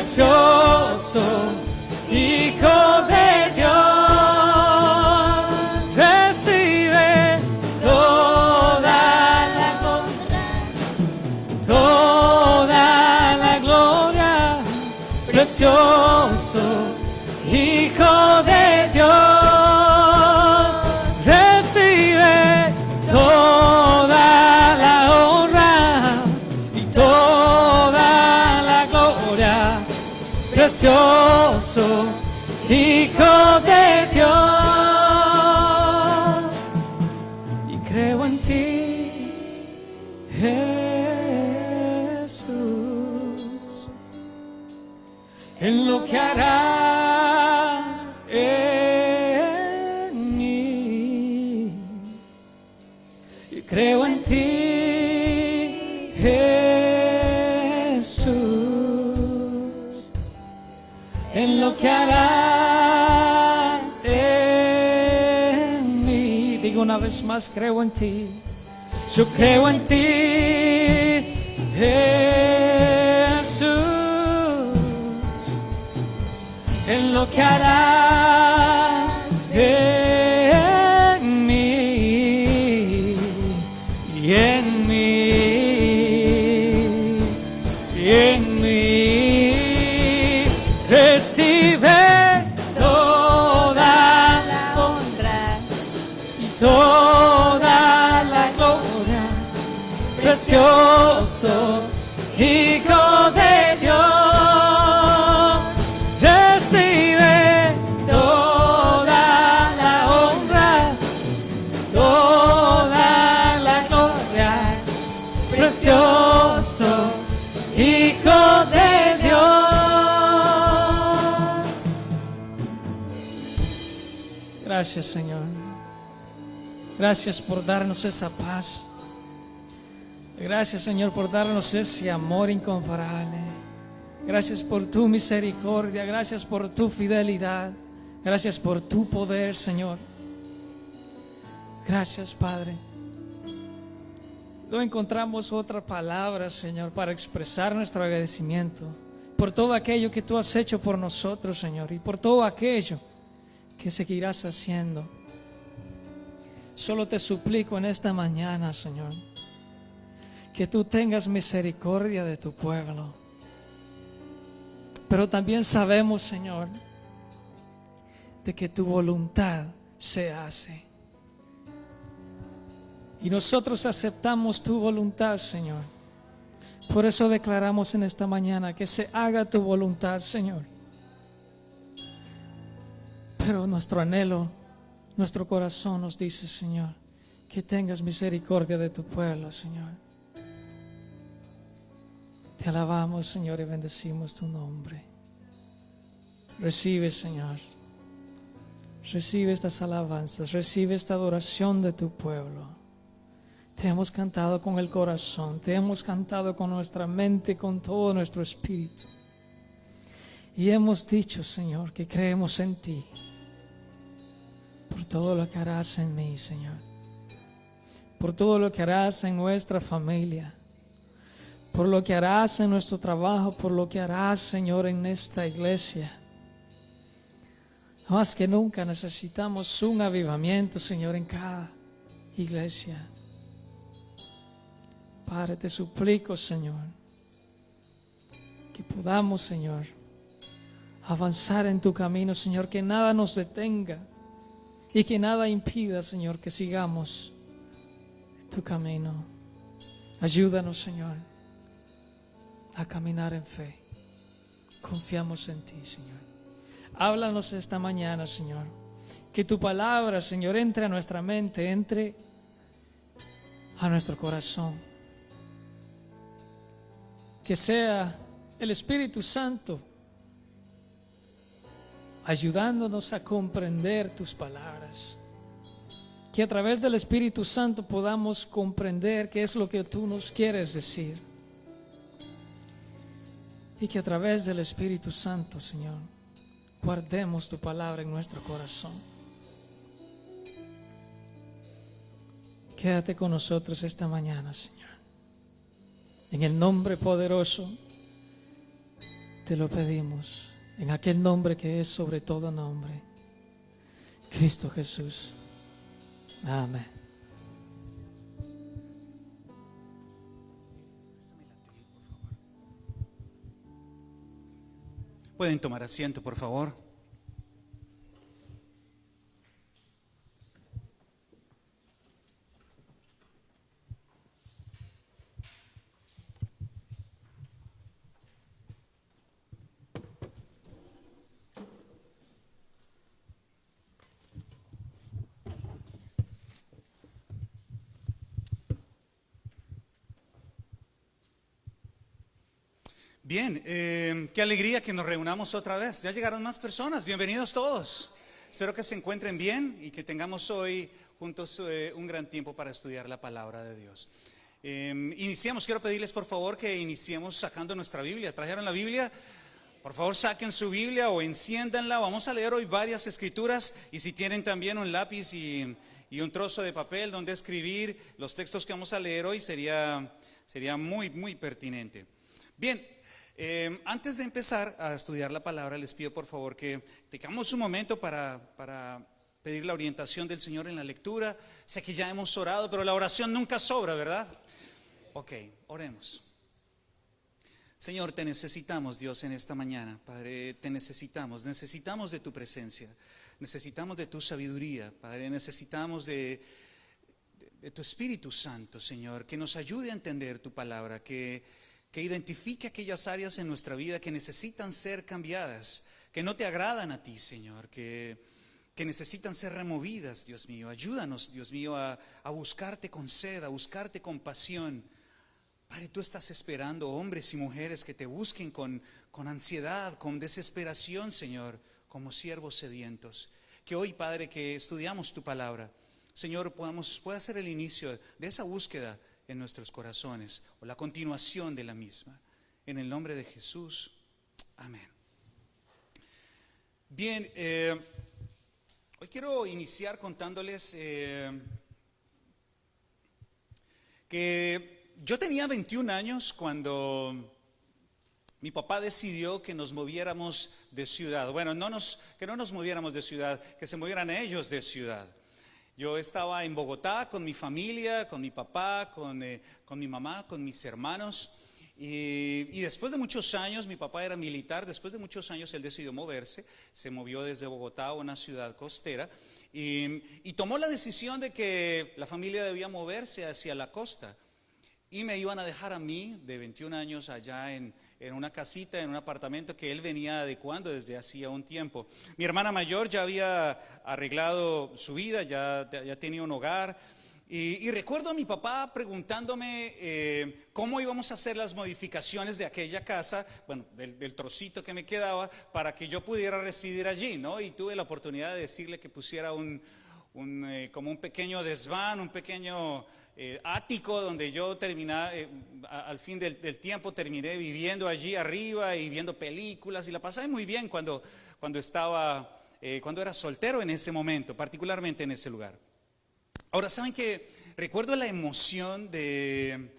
precioso Hijo de Dios, recibe toda la honra, toda la gloria, precioso Hijo de Dios, recibe toda la honra y toda la gloria, precioso Hijo de Dios. Y creo en ti, Jesús, en lo que harás en mí. Y creo en ti, Jesús, en lo que harás en mí. Digo una vez más, creo en ti. Yo creo en ti, Jesús, en lo que harás en mí y en mí y en mí. Recibe toda la honra y toda la gloria, precioso Hijo de Dios, recibe toda la honra, toda la gloria, precioso Hijo de Dios. Gracias, Señor. Gracias por darnos esa paz. Gracias, Señor, por darnos ese amor incomparable. Gracias por tu misericordia. Gracias por tu fidelidad. Gracias por tu poder, Señor. Gracias, Padre. No encontramos otra palabra, Señor, para expresar nuestro agradecimiento por todo aquello que tú has hecho por nosotros, Señor, y por todo aquello que seguirás haciendo. Solo te suplico en esta mañana, Señor, que tú tengas misericordia de tu pueblo. Pero también sabemos, Señor, de que tu voluntad se hace. Y nosotros aceptamos tu voluntad, Señor. Por eso declaramos en esta mañana que se haga tu voluntad, Señor. Pero nuestro anhelo, nuestro corazón nos dice, Señor, que tengas misericordia de tu pueblo, Señor. Te alabamos, Señor, y bendecimos tu nombre. Recibe, Señor. Recibe estas alabanzas, recibe esta adoración de tu pueblo. Te hemos cantado con el corazón, te hemos cantado con nuestra mente, con todo nuestro espíritu. Y hemos dicho, Señor, que creemos en ti. Por todo lo que harás en mí, Señor. Por todo lo que harás en nuestra familia. Por lo que harás en nuestro trabajo, por lo que harás, Señor, en esta iglesia. Más que nunca necesitamos un avivamiento, Señor, en cada iglesia. Padre, te suplico, Señor, que podamos, Señor, avanzar en tu camino, Señor, que nada nos detenga y que nada impida, Señor, que sigamos tu camino. Ayúdanos, Señor, a caminar en fe. Confiamos en ti, Señor. Háblanos esta mañana, Señor. Que tu palabra, Señor, entre a nuestra mente, entre a nuestro corazón. Que sea el Espíritu Santo ayudándonos a comprender tus palabras. Que a través del Espíritu Santo podamos comprender qué es lo que tú nos quieres decir. Y que a través del Espíritu Santo, Señor, guardemos tu palabra en nuestro corazón. Quédate con nosotros esta mañana, Señor. En el nombre poderoso te lo pedimos en aquel nombre que es sobre todo nombre, Cristo Jesús. Amén. Pueden tomar asiento, por favor. Bien, qué alegría que nos reunamos otra vez. Ya llegaron más personas, bienvenidos todos. Espero que se encuentren bien y que tengamos hoy juntos un gran tiempo para estudiar la palabra de Dios. Quiero pedirles por favor que iniciemos sacando nuestra Biblia. ¿Trajeron la Biblia? Por favor saquen su Biblia o enciéndanla. Vamos a leer hoy varias escrituras y si tienen también un lápiz y un trozo de papel donde escribir los textos que vamos a leer hoy sería muy pertinente. Bien. Antes de empezar a estudiar la palabra, les pido por favor que tengamos un momento para pedir la orientación del Señor en la lectura. Sé que ya hemos orado, pero la oración nunca sobra, ¿verdad? Ok, oremos. Señor, te necesitamos, Dios, en esta mañana. Padre, te necesitamos de tu presencia, necesitamos de tu sabiduría, Padre, necesitamos de tu Espíritu Santo, Señor, que nos ayude a entender tu palabra, que identifique aquellas áreas en nuestra vida que necesitan ser cambiadas, que no te agradan a ti, Señor, que necesitan ser removidas, Dios mío. Ayúdanos, Dios mío, a buscarte con sed, a buscarte con pasión. Padre, tú estás esperando hombres y mujeres que te busquen con ansiedad, con desesperación, Señor, como siervos sedientos. Que hoy, Padre, que estudiamos tu palabra, Señor, pueda ser el inicio de esa búsqueda en nuestros corazones, o la continuación de la misma. En el nombre de Jesús, amén. Bien, hoy quiero iniciar contándoles que yo tenía 21 años cuando mi papá decidió que nos moviéramos de ciudad. Bueno, que no nos moviéramos de ciudad, que se movieran ellos de ciudad. Yo estaba en Bogotá con mi familia, con mi papá, con mi mamá, con mis hermanos. Y después de muchos años, mi papá era militar, después de muchos años él decidió moverse, se movió desde Bogotá a una ciudad costera y tomó la decisión de que la familia debía moverse hacia la costa. Y me iban a dejar a mí, de 21 años, allá en una casita, en un apartamento que él venía adecuando desde hacía un tiempo. Mi hermana mayor ya había arreglado su vida, ya tenía un hogar. Y recuerdo a mi papá preguntándome cómo íbamos a hacer las modificaciones de aquella casa, bueno, del trocito que me quedaba, para que yo pudiera residir allí, ¿no? Y tuve la oportunidad de decirle que pusiera como un pequeño desván, un pequeño ático donde yo al fin del tiempo terminé viviendo allí arriba y viendo películas y la pasé muy bien cuando era soltero en ese momento, particularmente en ese lugar. Ahora, ¿saben qué? Recuerdo la emoción de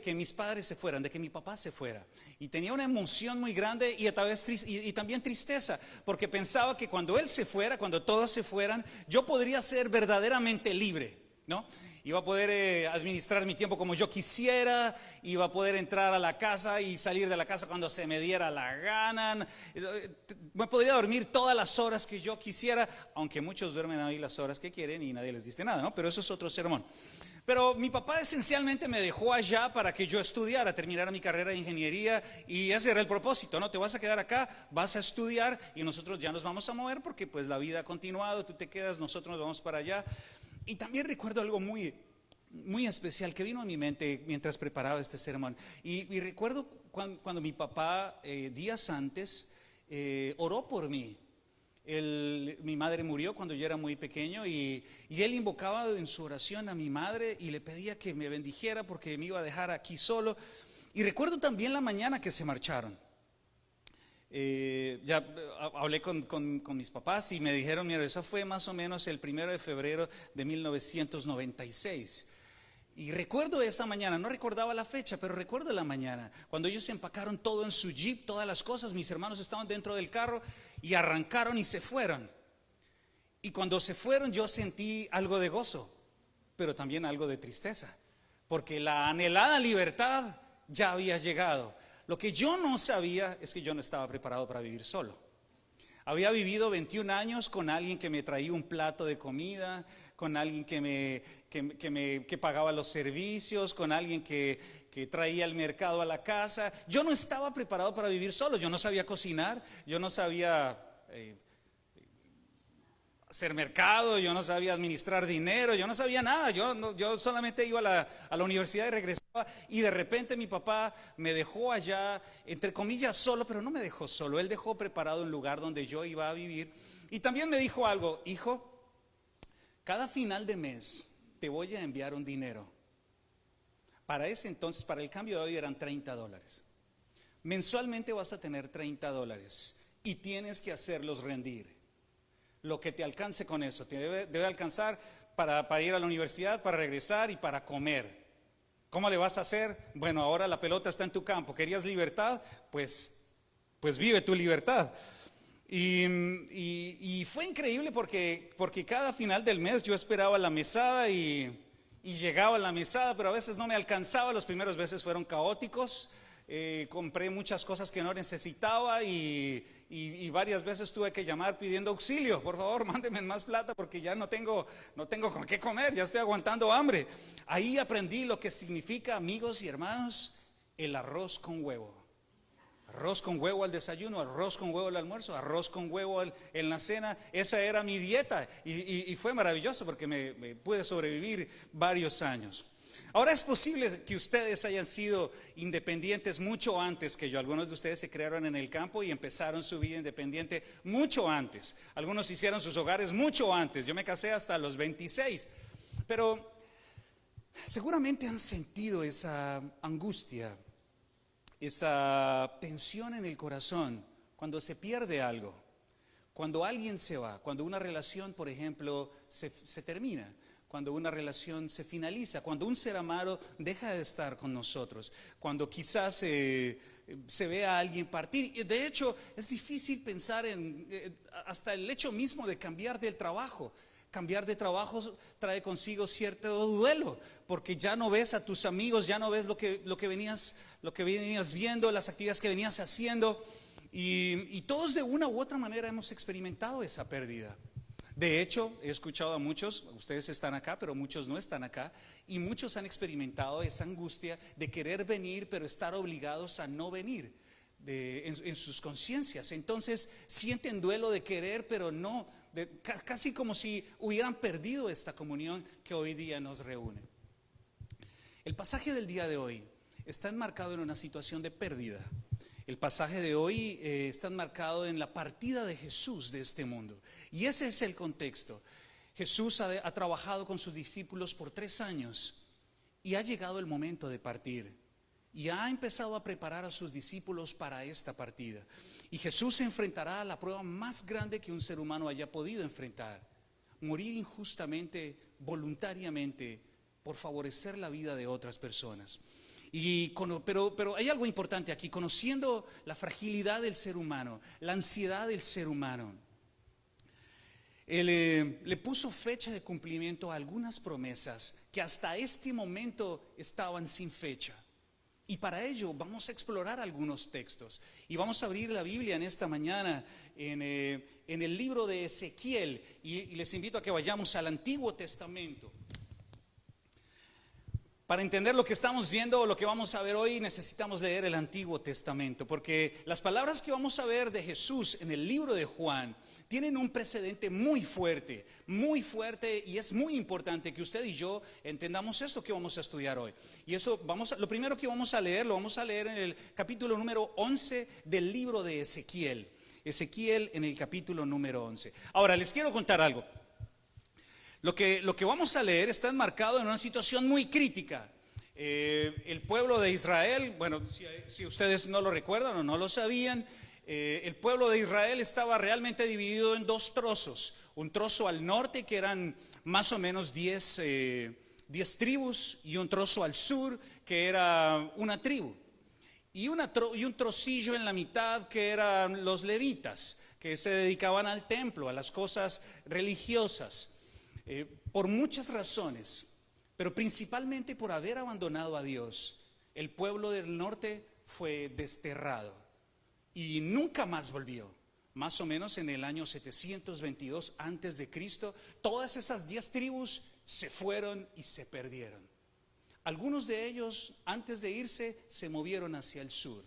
que mis padres se fueran, de que mi papá se fuera. Y tenía una emoción muy grande y también tristeza, porque pensaba que cuando él se fuera, cuando todos se fueran, yo podría ser verdaderamente libre, ¿no? Iba a poder administrar mi tiempo como yo quisiera, iba a poder entrar a la casa y salir de la casa cuando se me diera la gana. Me podría dormir todas las horas que yo quisiera, aunque muchos duermen ahí las horas que quieren y nadie les dice nada, ¿no? Pero eso es otro sermón. Pero mi papá esencialmente me dejó allá para que yo estudiara, terminara mi carrera de ingeniería y ese era el propósito, ¿no? Te vas a quedar acá, vas a estudiar y nosotros ya nos vamos a mover porque pues la vida ha continuado, tú te quedas, nosotros nos vamos para allá. Y también recuerdo algo muy especial que vino a mi mente mientras preparaba este sermón. Y recuerdo cuando mi papá, días antes, oró por mí. Mi madre murió cuando yo era muy pequeño y él invocaba en su oración a mi madre y le pedía que me bendijera porque me iba a dejar aquí solo. Y recuerdo también la mañana que se marcharon. Ya hablé con mis papás y me dijeron, mira, eso fue más o menos el 1 de febrero de 1996. Y recuerdo esa mañana, no recordaba la fecha, pero recuerdo la mañana, cuando ellos empacaron todo en su jeep, todas las cosas, mis hermanos estaban dentro del carro y arrancaron y se fueron. Y cuando se fueron yo sentí algo de gozo, pero también algo de tristeza, porque la anhelada libertad ya había llegado. Lo que yo no sabía es que yo no estaba preparado para vivir solo. Había vivido 21 años con alguien que me traía un plato de comida, con alguien que pagaba los servicios, con alguien que traía el mercado a la casa. Yo no estaba preparado para vivir solo, yo no sabía cocinar, yo no sabía hacer mercado, yo no sabía administrar dinero, yo no sabía nada, yo solamente iba a la universidad y regresaba, y de repente mi papá me dejó allá, entre comillas solo, pero no me dejó solo, él dejó preparado un lugar donde yo iba a vivir, y también me dijo algo: hijo, cada final de mes te voy a enviar un dinero. Para ese entonces, para el cambio de hoy eran $30. Mensualmente vas a tener $30 y tienes que hacerlos rendir. Lo que te alcance con eso, te debe alcanzar para ir a la universidad, para regresar y para comer. ¿Cómo le vas a hacer? Bueno, ahora la pelota está en tu campo. ¿Querías libertad? Pues vive tu libertad. Y fue increíble porque cada final del mes yo esperaba la mesada y llegaba a la mesada, pero a veces no me alcanzaba. Los primeros meses fueron caóticos. Compré muchas cosas que no necesitaba y varias veces tuve que llamar pidiendo auxilio. Por favor, mándenme más plata porque ya no tengo con qué comer, ya estoy aguantando hambre. Ahí aprendí lo que significa, amigos y hermanos, el arroz con huevo. Arroz con huevo al desayuno, arroz con huevo al almuerzo, arroz con huevo en la cena. Esa era mi dieta y fue maravilloso porque me pude sobrevivir varios años. Ahora es posible que ustedes hayan sido independientes mucho antes que yo. Algunos de ustedes se criaron en el campo y empezaron su vida independiente mucho antes. Algunos hicieron sus hogares mucho antes. Yo me casé hasta los 26. Pero seguramente han sentido esa angustia, esa tensión en el corazón cuando se pierde algo, cuando alguien se va, cuando una relación, por ejemplo, se termina, cuando una relación se finaliza, cuando un ser amado deja de estar con nosotros, cuando quizás se ve a alguien partir. Y de hecho es difícil pensar en hasta el hecho mismo de cambiar del trabajo. Cambiar de trabajo trae consigo cierto duelo, porque ya no ves a tus amigos, ya no ves lo que venías viendo, las actividades que venías haciendo, y todos de una u otra manera hemos experimentado esa pérdida. De hecho, he escuchado a muchos, ustedes están acá, pero muchos no están acá, y muchos han experimentado esa angustia de querer venir, pero estar obligados a no venir en sus conciencias. Entonces sienten duelo de querer, pero no, casi como si hubieran perdido esta comunión que hoy día nos reúne. El pasaje del día de hoy está enmarcado en una situación de pérdida. El pasaje de hoy está enmarcado en la partida de Jesús de este mundo. Y ese es el contexto. Jesús ha trabajado con sus discípulos por 3 años y ha llegado el momento de partir. Y ha empezado a preparar a sus discípulos para esta partida. Y Jesús se enfrentará a la prueba más grande que un ser humano haya podido enfrentar: morir injustamente, voluntariamente, por favorecer la vida de otras personas. Pero hay algo importante aquí, conociendo la fragilidad del ser humano, la ansiedad del ser humano. Él le puso fecha de cumplimiento a algunas promesas que hasta este momento estaban sin fecha. Y para ello vamos a explorar algunos textos. Y vamos a abrir la Biblia en esta mañana en el libro de Ezequiel. Y les invito a que vayamos al Antiguo Testamento. Para entender lo que estamos viendo o lo que vamos a ver hoy, necesitamos leer el Antiguo Testamento, porque las palabras que vamos a ver de Jesús en el libro de Juan tienen un precedente muy fuerte, y es muy importante que usted y yo entendamos esto que vamos a estudiar hoy. Y eso lo primero que vamos a leer en el capítulo número 11 del libro de Ezequiel. Ezequiel en el capítulo número 11. Ahora les quiero contar algo. Lo que vamos a leer está enmarcado en una situación muy crítica. El pueblo de Israel, bueno, si ustedes no lo recuerdan o no lo sabían, el pueblo de Israel estaba realmente dividido en 2 trozos. Un trozo al norte, que eran más o menos 10 10 tribus y un trozo al sur que era una tribu. Y un trocillo en la mitad que eran los levitas, que se dedicaban al templo, a las cosas religiosas, por muchas razones, pero principalmente por haber abandonado a Dios. El pueblo del norte fue desterrado y nunca más volvió. Más o menos en el año 722 antes de Cristo, todas esas 10 tribus se fueron y se perdieron. Algunos de ellos, antes de irse, se movieron hacia el sur.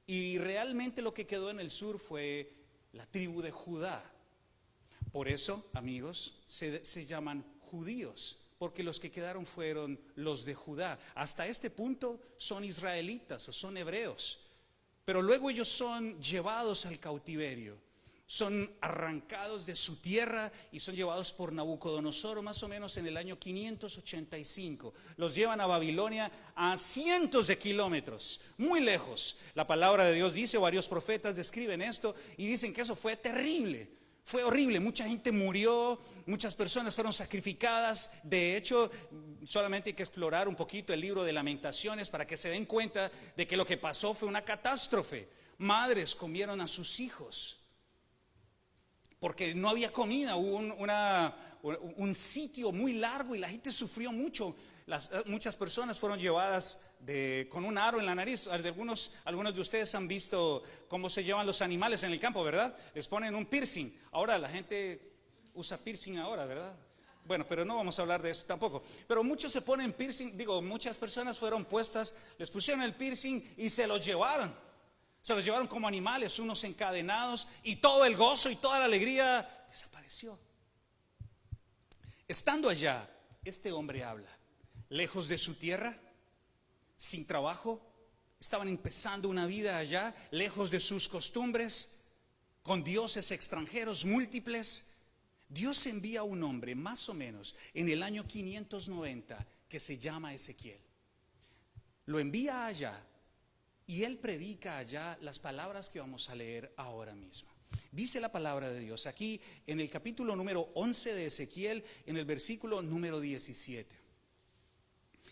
Y realmente lo que quedó en el sur fue la tribu de Judá. Por eso, amigos, se llaman judíos, porque los que quedaron fueron los de Judá. Hasta este punto son israelitas o son hebreos, pero luego ellos son llevados al cautiverio. Son arrancados de su tierra y son llevados por Nabucodonosor más o menos en el año 585. Los llevan a Babilonia a cientos de kilómetros, muy lejos. La palabra de Dios dice, varios profetas describen esto y dicen que eso fue terrible. Fue horrible, mucha gente murió, muchas personas fueron sacrificadas. De hecho, solamente hay que explorar un poquito el libro de Lamentaciones para que se den cuenta de que lo que pasó fue una catástrofe. Madres comieron a sus hijos porque no había comida, hubo un sitio muy largo y la gente sufrió mucho. Muchas personas fueron llevadas con un aro en la nariz. Algunos de ustedes han visto cómo se llevan los animales en el campo, ¿verdad? Les ponen un piercing. Ahora la gente usa piercing ahora, ¿verdad? Bueno, pero no vamos a hablar de eso tampoco. Pero muchos se ponen piercing, muchas personas fueron puestas, les pusieron el piercing y se los llevaron. Se los llevaron como animales, unos encadenados, y todo el gozo y toda la alegría desapareció. Estando allá, este hombre habla, lejos de su tierra, sin trabajo, estaban empezando una vida allá, lejos de sus costumbres, con dioses extranjeros múltiples. Dios envía a un hombre, más o menos, en el año 590, que se llama Ezequiel. Lo envía allá. Y él predica allá las palabras que vamos a leer ahora mismo. Dice la palabra de Dios aquí en el capítulo número 11 de Ezequiel, en el versículo número 17.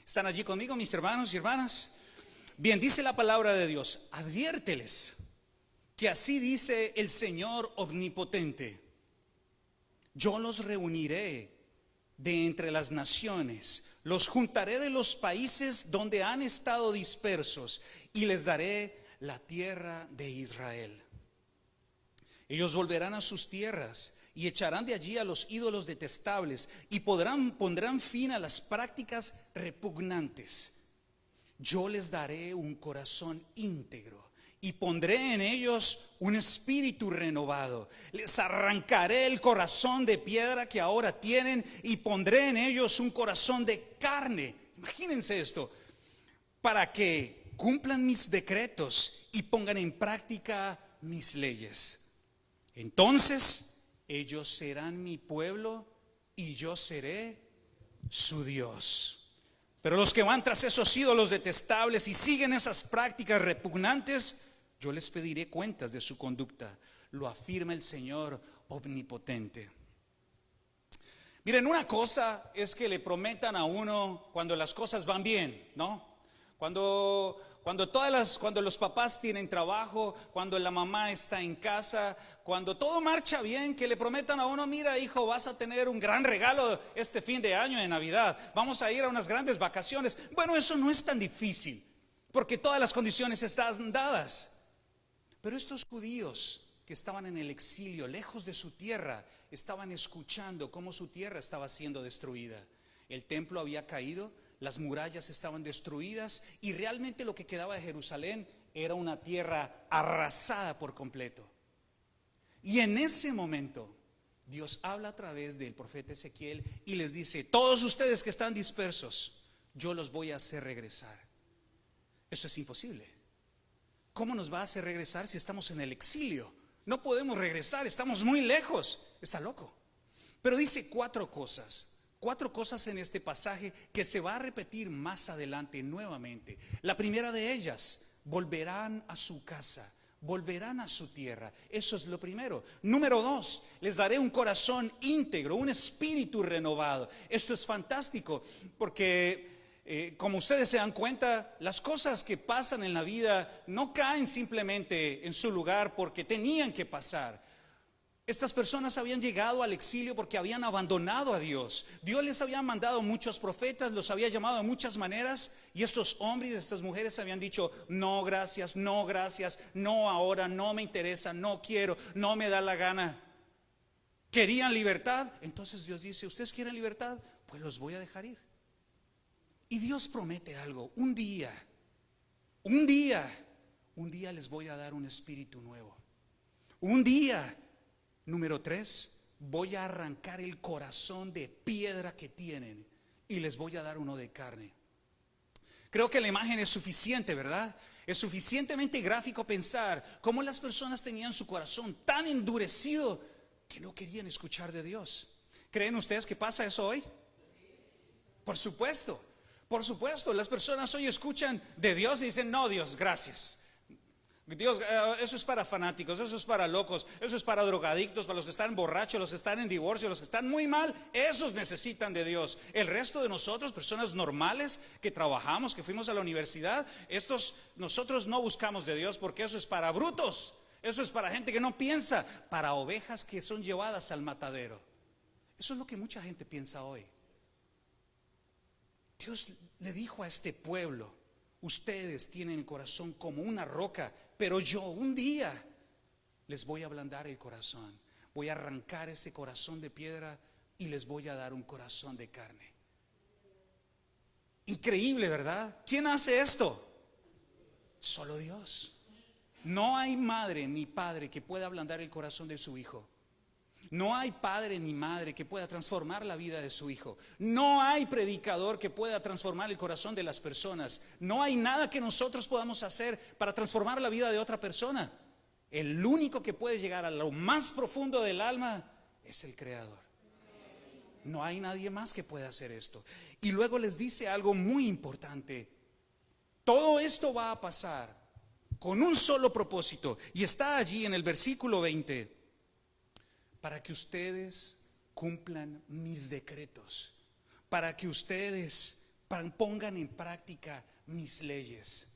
¿Están allí conmigo, mis hermanos y hermanas? Bien, dice la palabra de Dios, adviérteles que así dice el Señor omnipotente. Yo los reuniré de entre las naciones, los juntaré de los países donde han estado dispersos y les daré la tierra de Israel. Ellos volverán a sus tierras y echarán de allí a los ídolos detestables y pondrán fin a las prácticas repugnantes. Yo les daré un corazón íntegro y pondré en ellos un espíritu renovado. Les arrancaré el corazón de piedra que ahora tienen y pondré en ellos un corazón de carne. Imagínense esto, para que cumplan mis decretos y pongan en práctica mis leyes. Entonces ellos serán mi pueblo y yo seré su Dios. Pero los que van tras esos ídolos detestables y siguen esas prácticas repugnantes, yo les pediré cuentas de su conducta. Lo afirma el Señor omnipotente. Miren, una cosa es que le prometan a uno cuando las cosas van bien, ¿no? Cuando los papás tienen trabajo, cuando la mamá está en casa, cuando todo marcha bien, que le prometan a uno, mira hijo, vas a tener un gran regalo este fin de año de Navidad, vamos a ir a unas grandes vacaciones. Bueno, eso no es tan difícil, porque todas las condiciones están dadas. Pero estos judíos que estaban en el exilio, lejos de su tierra, estaban escuchando cómo su tierra estaba siendo destruida. El templo había caído, las murallas estaban destruidas y realmente lo que quedaba de Jerusalén era una tierra arrasada por completo. Y en ese momento Dios habla a través del profeta Ezequiel y les dice: todos ustedes que están dispersos, yo los voy a hacer regresar. Eso es imposible. ¿Cómo nos va a hacer regresar si estamos en el exilio? No podemos regresar, estamos muy lejos. Está loco. Pero dice cuatro cosas en este pasaje que se va a repetir más adelante nuevamente. La primera de ellas, volverán a su casa, volverán a su tierra. Eso es lo primero. Número 2, les daré un corazón íntegro, un espíritu renovado. Esto es fantástico porque como ustedes se dan cuenta, las cosas que pasan en la vida no caen simplemente en su lugar porque tenían que pasar. Estas personas habían llegado al exilio porque habían abandonado a Dios. Dios les había mandado muchos profetas, los había llamado de muchas maneras, y estos hombres y estas mujeres habían dicho: no gracias, no gracias, no ahora, no me interesa, no quiero, no me da la gana. Querían libertad. Entonces Dios dice: ¿ustedes quieren libertad? Pues los voy a dejar ir. Y Dios promete algo: un día les voy a dar un espíritu nuevo. Un día. Número 3, voy a arrancar el corazón de piedra que tienen y les voy a dar uno de carne. Creo que la imagen es suficiente, ¿verdad? Es suficientemente gráfico pensar cómo las personas tenían su corazón tan endurecido que no querían escuchar de Dios. ¿Creen ustedes que pasa eso hoy? Por supuesto, las personas hoy escuchan de Dios y dicen: no, Dios, gracias. Dios, eso es para fanáticos, eso es para locos, eso es para drogadictos, para los que están borrachos, los que están en divorcio, los que están muy mal. Esos necesitan de Dios. El resto de nosotros, personas normales que trabajamos, que fuimos a la universidad, nosotros no buscamos de Dios, porque eso es para brutos, eso es para gente que no piensa, para ovejas que son llevadas al matadero. Eso es lo que mucha gente piensa hoy. Dios le dijo a este pueblo: ustedes tienen el corazón como una roca, pero yo un día les voy a ablandar el corazón. Voy a arrancar ese corazón de piedra y les voy a dar un corazón de carne. Increíble, ¿verdad? ¿Quién hace esto? Solo Dios. No hay madre ni padre que pueda ablandar el corazón de su hijo. No hay padre ni madre que pueda transformar la vida de su hijo. No hay predicador que pueda transformar el corazón de las personas. No hay nada que nosotros podamos hacer para transformar la vida de otra persona. El único que puede llegar a lo más profundo del alma es el Creador. No hay nadie más que pueda hacer esto. Y luego les dice algo muy importante: todo esto va a pasar con un solo propósito, y está allí en el versículo 20: para que ustedes cumplan mis decretos, para que ustedes pongan en práctica mis leyes.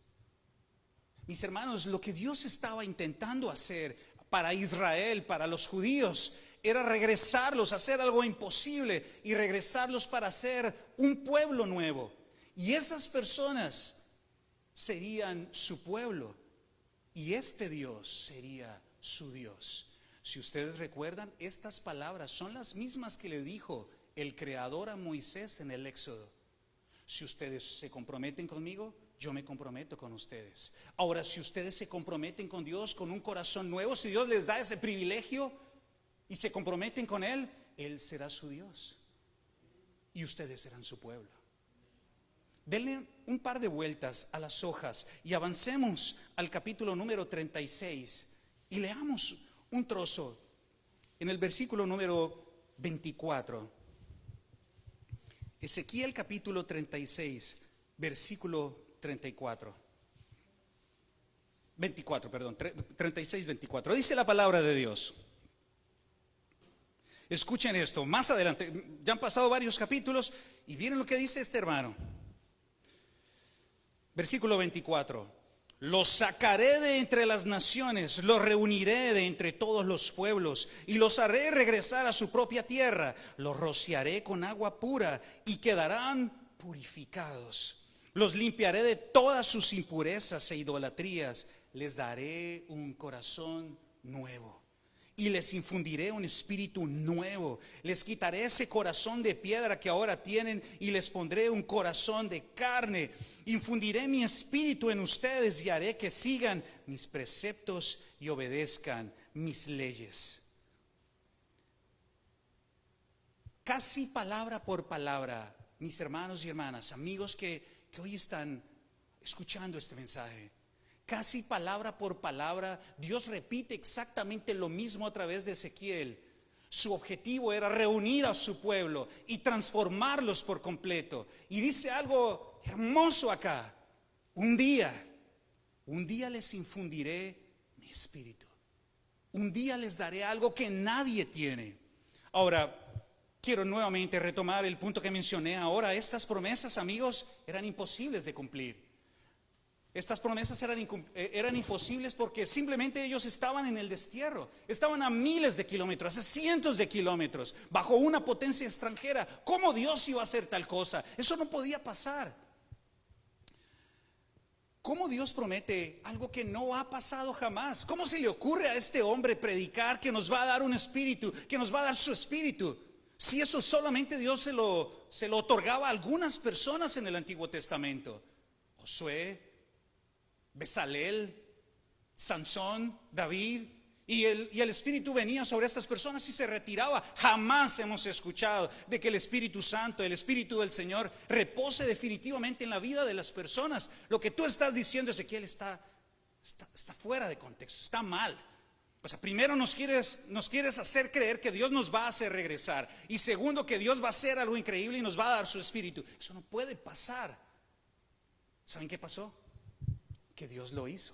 Mis hermanos, lo que Dios estaba intentando hacer para Israel, para los judíos, era regresarlos, hacer algo imposible y regresarlos para ser un pueblo nuevo. Y esas personas serían su pueblo y este Dios sería su Dios. Si ustedes recuerdan, estas palabras son las mismas que le dijo el Creador a Moisés en el Éxodo: si ustedes se comprometen conmigo, yo me comprometo con ustedes. Ahora, si ustedes se comprometen con Dios con un corazón nuevo, si Dios les da ese privilegio y se comprometen con Él, Él será su Dios y ustedes serán su pueblo. Denle un par de vueltas a las hojas y avancemos al capítulo número 36 y leamos un trozo en el versículo número 24. Ezequiel capítulo 36, versículo 34. 36, 24. Dice la palabra de Dios. Escuchen esto, más adelante, ya han pasado varios capítulos y miren lo que dice este hermano. Versículo 24. Los sacaré de entre las naciones, los reuniré de entre todos los pueblos y los haré regresar a su propia tierra. Los rociaré con agua pura y quedarán purificados. Los limpiaré de todas sus impurezas e idolatrías. Les daré un corazón nuevo y les infundiré un espíritu nuevo. Les quitaré ese corazón de piedra que ahora tienen y les pondré un corazón de carne. Infundiré mi espíritu en ustedes y haré que sigan mis preceptos y obedezcan mis leyes. Casi palabra por palabra, mis hermanos y hermanas, amigos que hoy están escuchando este mensaje, casi palabra por palabra, Dios repite exactamente lo mismo a través de Ezequiel. Su objetivo era reunir a su pueblo y transformarlos por completo. Y dice algo hermoso acá: un día les infundiré mi mi espíritu. Un día les daré algo que nadie tiene. Ahora, quiero nuevamente retomar el punto que mencioné ahora. Estas promesas, amigos, eran imposibles de cumplir. Estas promesas eran imposibles porque simplemente ellos estaban en el destierro. Estaban a miles de kilómetros, a cientos de kilómetros, bajo una potencia extranjera. ¿Cómo Dios iba a hacer tal cosa? Eso no podía pasar. ¿Cómo Dios promete algo que no ha pasado jamás? ¿Cómo se le ocurre a este hombre predicar que nos va a dar un espíritu, que nos va a dar su espíritu? Si eso solamente Dios se lo otorgaba a algunas personas en el Antiguo Testamento. Josué, Bezalel, Sansón, David, y el Espíritu venía sobre estas personas y se retiraba. Jamás hemos escuchado de que el Espíritu Santo, el Espíritu del Señor, repose definitivamente en la vida de las personas. Lo que tú estás diciendo, Ezequiel, está fuera de contexto, está mal. O sea, primero nos quieres hacer creer que Dios nos va a hacer regresar, y segundo, que Dios va a hacer algo increíble y nos va a dar su Espíritu. Eso no puede pasar. ¿Saben qué pasó? Que Dios lo hizo.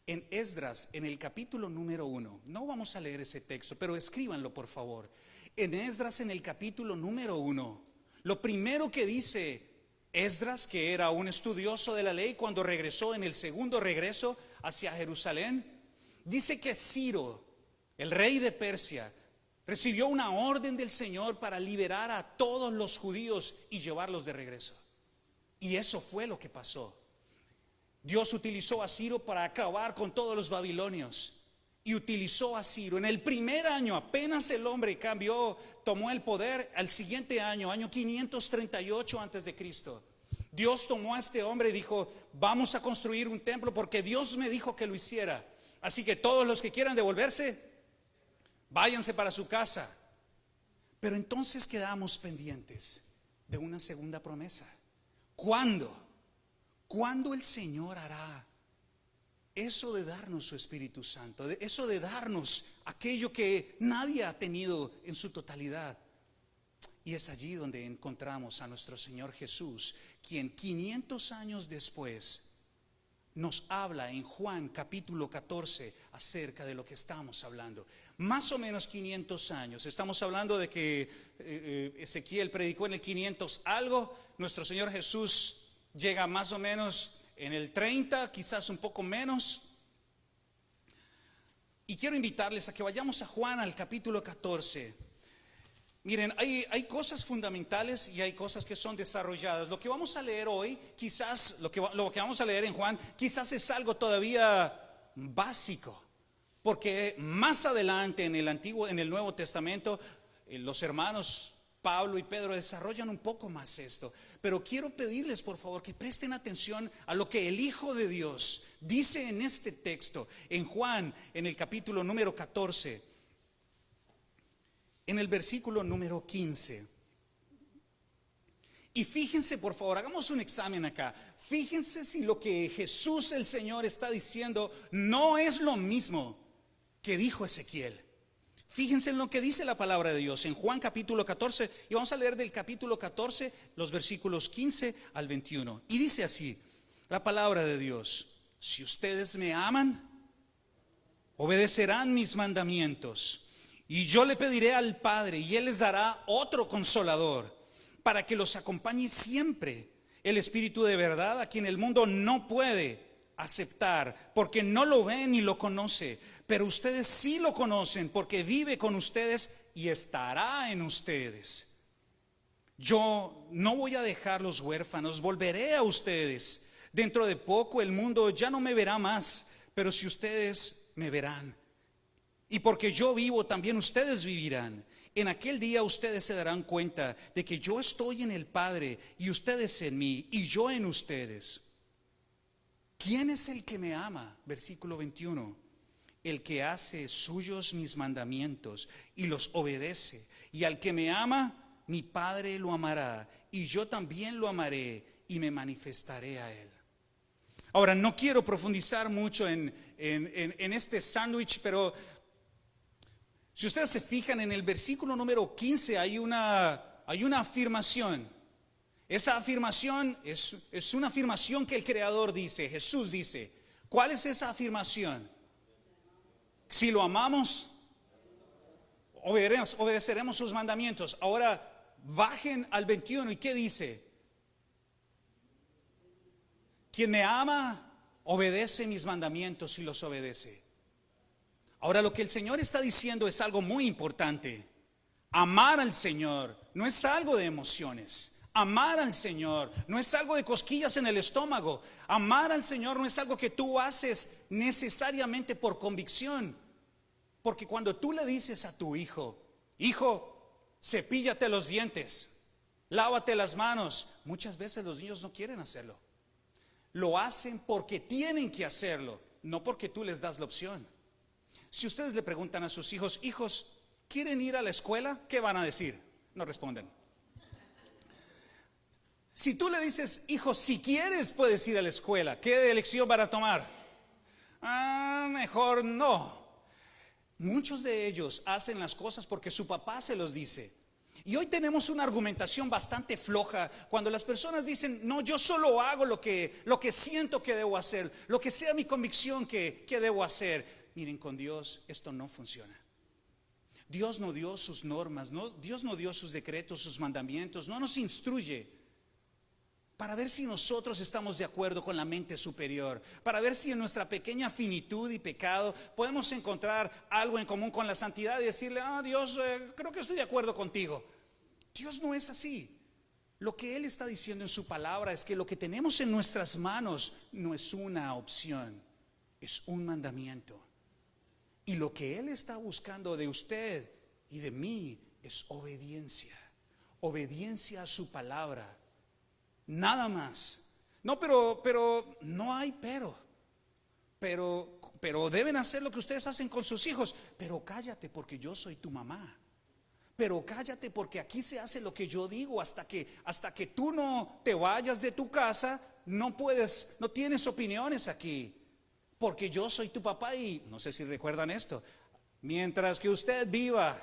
En Esdras, en el capítulo número 1, no vamos a leer ese texto, pero escríbanlo por favor. En Esdras, en el capítulo número 1, lo primero que dice Esdras, que era un estudioso de la ley, cuando regresó en el segundo regreso hacia Jerusalén, dice que Ciro, el rey de Persia, recibió una orden del Señor para liberar a todos los judíos y llevarlos de regreso. Y eso fue lo que pasó. Dios utilizó a Ciro para acabar con todos los babilonios. Y utilizó a Ciro. En el primer año, apenas el hombre tomó el poder, al siguiente año, año 538 antes de Cristo, Dios tomó a este hombre y dijo: vamos a construir un templo porque Dios me dijo que lo hiciera. Así que todos los que quieran devolverse, váyanse para su casa. Pero entonces quedamos pendientes de una segunda promesa. ¿Cuándo el Señor hará eso de darnos su Espíritu Santo? Eso de darnos aquello que nadie ha tenido en su totalidad. Y es allí donde encontramos a nuestro Señor Jesús, quien 500 años después nos habla en Juan capítulo 14 acerca de lo que estamos hablando. Más o menos 500 años. Estamos hablando de que Ezequiel predicó en el 500 algo. Nuestro Señor Jesús llega más o menos en el 30, quizás un poco menos. Y quiero invitarles a que vayamos a Juan al capítulo 14. Miren, hay cosas fundamentales y hay cosas que son desarrolladas. Lo que vamos a leer hoy, quizás lo que vamos a leer en Juan, quizás es algo todavía básico, porque más adelante en el Nuevo Testamento, los hermanos Pablo y Pedro desarrollan un poco más esto. Pero quiero pedirles por favor que presten atención a lo que el Hijo de Dios dice en este texto, en Juan, en el capítulo número 14, en el versículo número 15. Y fíjense por favor, hagamos un examen acá. Fíjense si lo que Jesús el Señor está diciendo no es lo mismo que dijo Ezequiel. Fíjense en lo que dice la palabra de Dios en Juan capítulo 14, y vamos a leer del capítulo 14 los versículos 15 al 21. Y dice así la palabra de Dios: si ustedes me aman, obedecerán mis mandamientos, y yo le pediré al Padre, y Él les dará otro consolador, para que los acompañe siempre, el Espíritu de verdad, a quien el mundo no puede aceptar, porque no lo ve ni lo conoce, pero ustedes sí lo conocen, porque vive con ustedes y estará en ustedes. Yo no voy a dejarlos huérfanos, volveré a ustedes. Dentro de poco el mundo ya no me verá más, pero si ustedes me verán, y porque yo vivo, también ustedes vivirán. En aquel día ustedes se darán cuenta de que yo estoy en el Padre, y ustedes en mí, y yo en ustedes. ¿Quién es el que me ama? Versículo 21. El que hace suyos mis mandamientos y los obedece. Y al que me ama, mi Padre lo amará, y yo también lo amaré y me manifestaré a él. Ahora, no quiero profundizar mucho en este sándwich, pero si ustedes se fijan en el versículo número 15 hay una afirmación. Esa afirmación es una afirmación que el Creador dice, Jesús dice. ¿Cuál es esa afirmación? Si lo amamos, obedeceremos sus mandamientos. Ahora bajen al 21 y ¿qué dice? Quien me ama, obedece mis mandamientos y los obedece. Ahora lo que el Señor está diciendo es algo muy importante. Amar al Señor no es algo de emociones. Amar al Señor no es algo de cosquillas en el estómago. Amar al Señor no es algo que tú haces necesariamente por convicción. Porque cuando tú le dices a tu hijo, hijo, cepíllate los dientes, lávate las manos, muchas veces los niños no quieren hacerlo. Lo hacen porque tienen que hacerlo, no porque tú les das la opción. Si ustedes le preguntan a sus hijos, hijos, ¿quieren ir a la escuela? ¿Qué van a decir? No responden. Si tú le dices, hijo, si quieres puedes ir a la escuela, ¿qué elección van a tomar? Mejor no. Muchos de ellos hacen las cosas porque su papá se los dice. Y hoy tenemos una argumentación bastante floja cuando las personas dicen, no, yo solo hago lo que siento que debo hacer, lo que sea mi convicción que debo hacer. Miren, con Dios esto no funciona. Dios no dio sus normas, Dios no dio sus decretos, sus mandamientos, no nos instruye para ver si nosotros estamos de acuerdo con la mente superior, para ver si en nuestra pequeña finitud y pecado podemos encontrar algo en común con la santidad y decirle, Dios, creo que estoy de acuerdo contigo. Dios no es así. Lo que Él está diciendo en su palabra es que lo que tenemos en nuestras manos no es una opción, es un mandamiento. Y lo que Él está buscando de usted y de mí es obediencia, obediencia a su palabra. Nada más. No, pero no hay pero deben hacer lo que ustedes hacen con sus hijos. Pero cállate porque yo soy tu mamá. Pero cállate porque aquí se hace lo que yo digo. Hasta que tú no te vayas de tu casa, no tienes opiniones aquí. Porque yo soy tu papá y no sé si recuerdan esto. Mientras que usted viva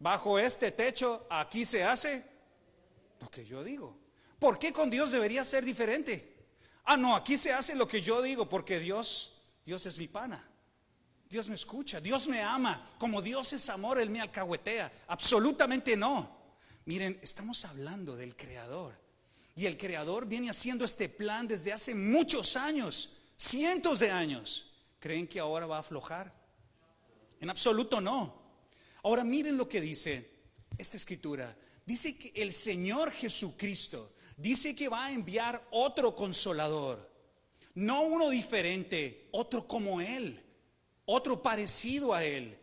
bajo este techo, aquí se hace lo que yo digo. ¿Por qué con Dios debería ser diferente? No, aquí se hace lo que yo digo porque Dios es mi pana. Dios me escucha, Dios me ama. Como Dios es amor, Él me alcahuetea. Absolutamente no. Miren, estamos hablando del Creador. Y el Creador viene haciendo este plan desde hace muchos años, cientos de años. ¿Creen que ahora va a aflojar? En absoluto no. Ahora miren lo que dice esta escritura. Dice que el Señor Jesucristo dice que va a enviar otro consolador, no uno diferente, otro como Él, otro parecido a Él.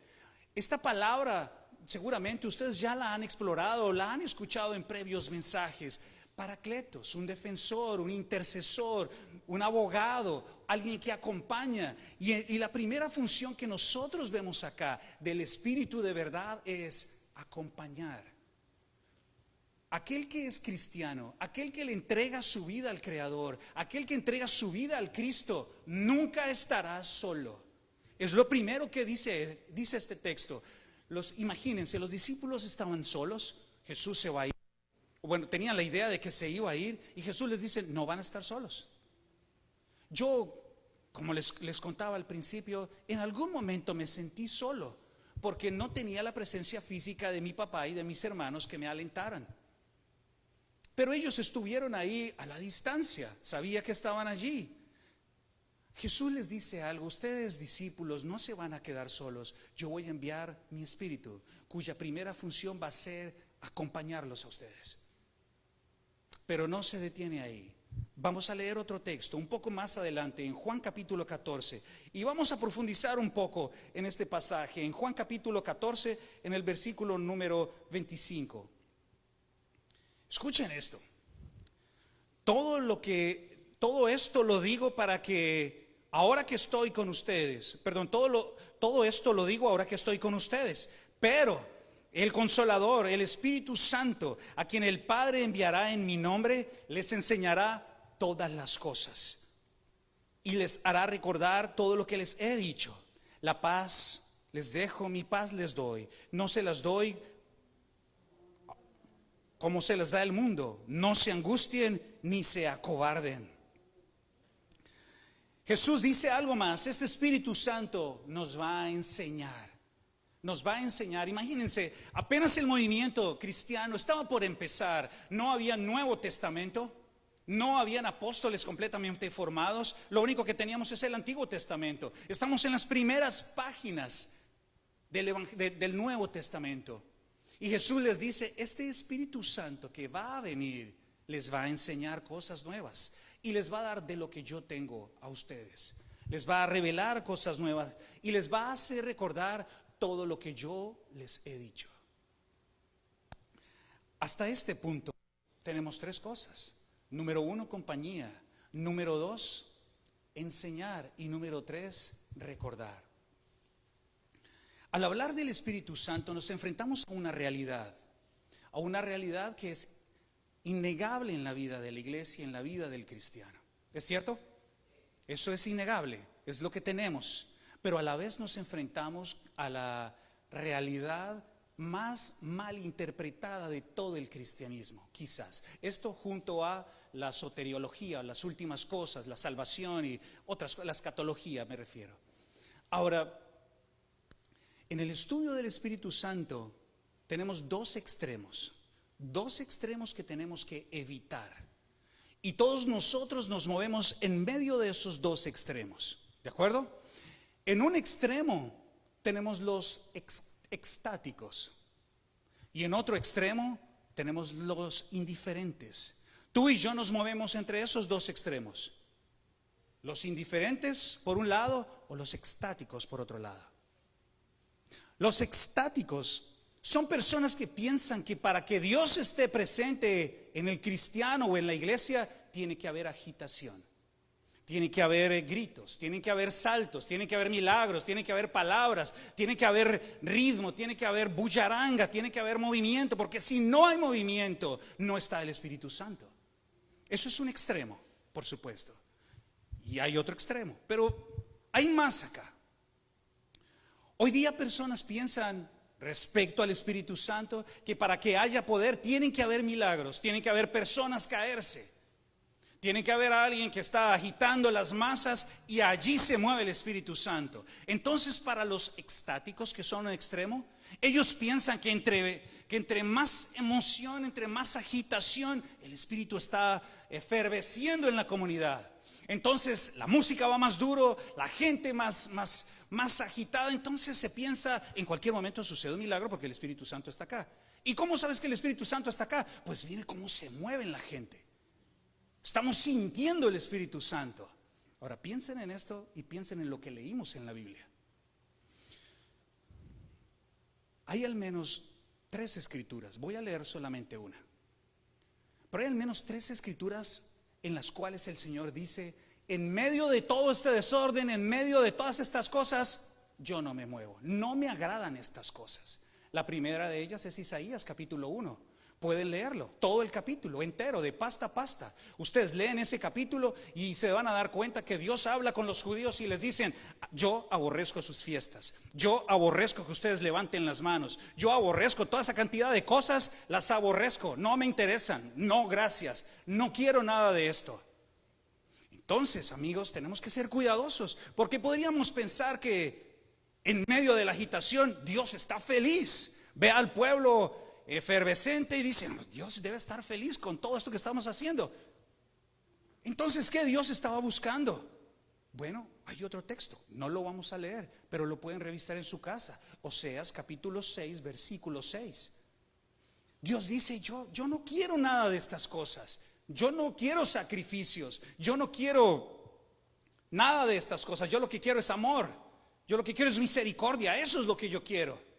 Esta palabra seguramente ustedes ya la han explorado, la han escuchado en previos mensajes. Paracletos, un defensor, un intercesor, un abogado, alguien que acompaña. Y la primera función que nosotros vemos acá del Espíritu de verdad es acompañar. Aquel que es cristiano, aquel que le entrega su vida al Creador, aquel que entrega su vida al Cristo, nunca estará solo. Es lo primero que dice este texto. Imagínense, los discípulos estaban solos, Jesús se va a ir. Bueno, tenían la idea de que se iba a ir y Jesús les dice, no van a estar solos. Yo, como les contaba al principio, en algún momento me sentí solo porque no tenía la presencia física de mi papá y de mis hermanos que me alentaran. Pero ellos estuvieron ahí a la distancia, sabía que estaban allí. Jesús les dice algo, ustedes discípulos no se van a quedar solos, yo voy a enviar mi Espíritu, cuya primera función va a ser acompañarlos a ustedes. Pero no se detiene ahí. Vamos a leer otro texto un poco más adelante en Juan capítulo 14 y vamos a profundizar un poco en este pasaje, en Juan capítulo 14 en el versículo número 25. Escuchen esto. Todo esto lo digo para que ahora que estoy con ustedes, todo esto lo digo ahora que estoy con ustedes, pero el Consolador, el Espíritu Santo, a quien el Padre enviará en mi nombre, les enseñará todas las cosas y les hará recordar todo lo que les he dicho. La paz les dejo, mi paz les doy. No se las doy como se les da el mundo. No se angustien ni se acobarden. Jesús dice algo más. Este Espíritu Santo nos va a enseñar. Nos va a enseñar. Imagínense, apenas el movimiento cristiano estaba por empezar. No había Nuevo Testamento. No habían apóstoles completamente formados. Lo único que teníamos es el Antiguo Testamento. Estamos en las primeras páginas del Nuevo Testamento. Y Jesús les dice, este Espíritu Santo que va a venir les va a enseñar cosas nuevas y les va a dar de lo que yo tengo a ustedes. Les va a revelar cosas nuevas y les va a hacer recordar todo lo que yo les he dicho. Hasta este punto tenemos tres cosas. Número 1, compañía. Número 2, enseñar. Y número 3, recordar. Al hablar del Espíritu Santo nos enfrentamos a una realidad que es innegable en la vida de la iglesia, en la vida del cristiano. ¿Es cierto? Eso es innegable, es lo que tenemos. Pero a la vez nos enfrentamos a la realidad más mal interpretada de todo el cristianismo, quizás. Esto junto a la soteriología, las últimas cosas, la salvación y otras cosas, la escatología me refiero. Ahora, en el estudio del Espíritu Santo tenemos dos extremos que tenemos que evitar. Y todos nosotros nos movemos en medio de esos dos extremos, ¿de acuerdo? En un extremo tenemos los extáticos y en otro extremo tenemos los indiferentes. Tú y yo nos movemos entre esos dos extremos. Los indiferentes por un lado o los extáticos por otro lado. Los extáticos son personas que piensan que para que Dios esté presente en el cristiano o en la iglesia, tiene que haber agitación, tiene que haber gritos, tiene que haber saltos, tiene que haber milagros, tiene que haber palabras, tiene que haber ritmo, tiene que haber bullaranga, tiene que haber movimiento, porque si no hay movimiento, no está el Espíritu Santo. Eso es un extremo, por supuesto. Y hay otro extremo, pero hay más acá. Hoy día personas piensan respecto al Espíritu Santo que para que haya poder tienen que haber milagros, tienen que haber personas caerse, tiene que haber alguien que está agitando las masas y allí se mueve el Espíritu Santo. Entonces para los extáticos que son un extremo, ellos piensan que entre más emoción, entre más agitación, el Espíritu está efervesciendo en la comunidad. Entonces la música va más duro, la gente más agitada. Entonces se piensa, en cualquier momento sucede un milagro porque el Espíritu Santo está acá. ¿Y cómo sabes que el Espíritu Santo está acá? Pues mire cómo se mueve en la gente. Estamos sintiendo el Espíritu Santo. Ahora piensen en esto y piensen en lo que leímos en la Biblia. Hay al menos 3 escrituras, voy a leer solamente una, pero hay al menos 3 escrituras en las cuales el Señor dice: en medio de todo este desorden, en medio de todas estas cosas, yo no me muevo, no me agradan estas cosas. La primera de ellas es Isaías capítulo 1. Pueden leerlo, todo el capítulo entero, de pasta a pasta. Ustedes leen ese capítulo y se van a dar cuenta que Dios habla con los judíos y les dicen: yo aborrezco sus fiestas, yo aborrezco que ustedes levanten las manos, yo aborrezco toda esa cantidad de cosas, las aborrezco, no me interesan, no gracias, no quiero nada de esto. Entonces, amigos, tenemos que ser cuidadosos, porque podríamos pensar que en medio de la agitación Dios está feliz, ve al pueblo efervescente y dice: Dios debe estar feliz con todo esto que estamos haciendo. Entonces, ¿qué Dios estaba buscando? Bueno, hay otro texto, no lo vamos a leer, pero lo pueden revisar en su casa. Oseas capítulo 6, versículo 6. Dios dice: yo no quiero nada de estas cosas, yo no quiero sacrificios, yo no quiero nada de estas cosas, yo lo que quiero es amor, yo lo que quiero es misericordia, eso es lo que yo quiero.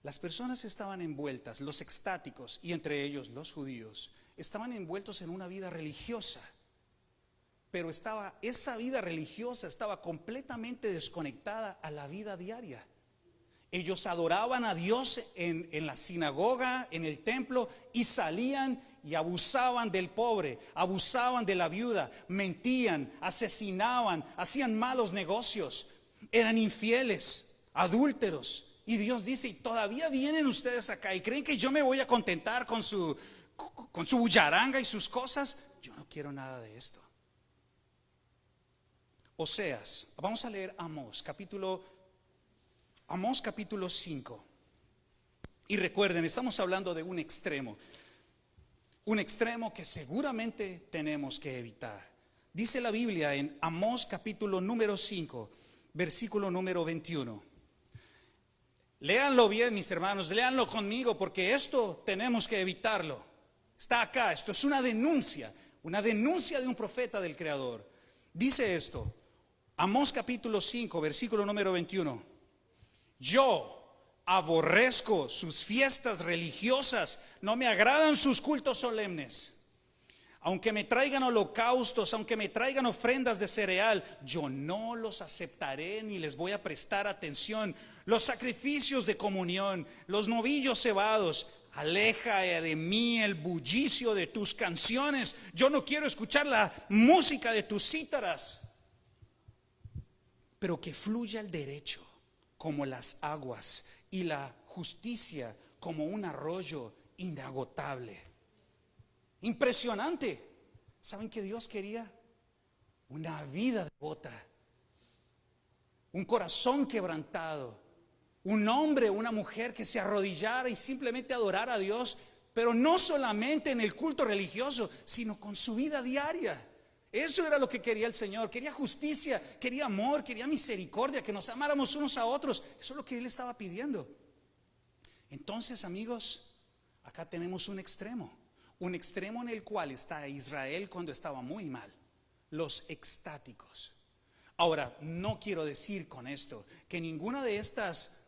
Las personas estaban envueltas, los extáticos y entre ellos los judíos, estaban envueltos en una vida religiosa, pero esa vida religiosa estaba completamente desconectada a la vida diaria. Ellos adoraban a Dios en la sinagoga, en el templo, y salían y abusaban del pobre, abusaban de la viuda, mentían, asesinaban, hacían malos negocios, eran infieles, adúlteros. Y Dios dice: y todavía vienen ustedes acá y creen que yo me voy a contentar con su bullaranga y sus cosas. Yo no quiero nada de esto. Oseas. Vamos a leer Amós capítulo 5. Y recuerden, estamos hablando de un extremo que seguramente tenemos que evitar. Dice la Biblia en Amós capítulo número 5, versículo número 21. Léanlo bien, mis hermanos, léanlo conmigo, porque esto tenemos que evitarlo. Está acá, esto es una denuncia de un profeta del Creador. Dice esto, Amós capítulo 5, versículo número 21. Yo aborrezco sus fiestas religiosas, no me agradan sus cultos solemnes. Aunque me traigan holocaustos, aunque me traigan ofrendas de cereal, yo no los aceptaré ni les voy a prestar atención. Los sacrificios de comunión, los novillos cebados, aleja de mí el bullicio de tus canciones. Yo no quiero escuchar la música de tus cítaras. Pero que fluya el derecho como las aguas y la justicia como un arroyo inagotable. Impresionante. ¿Saben que Dios quería? Una vida devota, un corazón quebrantado, un hombre, una mujer que se arrodillara y simplemente adorara a Dios, pero no solamente en el culto religioso, sino con su vida diaria. Eso era lo que quería el Señor. Quería justicia, quería amor, quería misericordia, que nos amáramos unos a otros. Eso es lo que Él estaba pidiendo. Entonces, amigos, acá tenemos un extremo en el cual está Israel cuando estaba muy mal, los extáticos. Ahora, no quiero decir con esto que ninguna de estas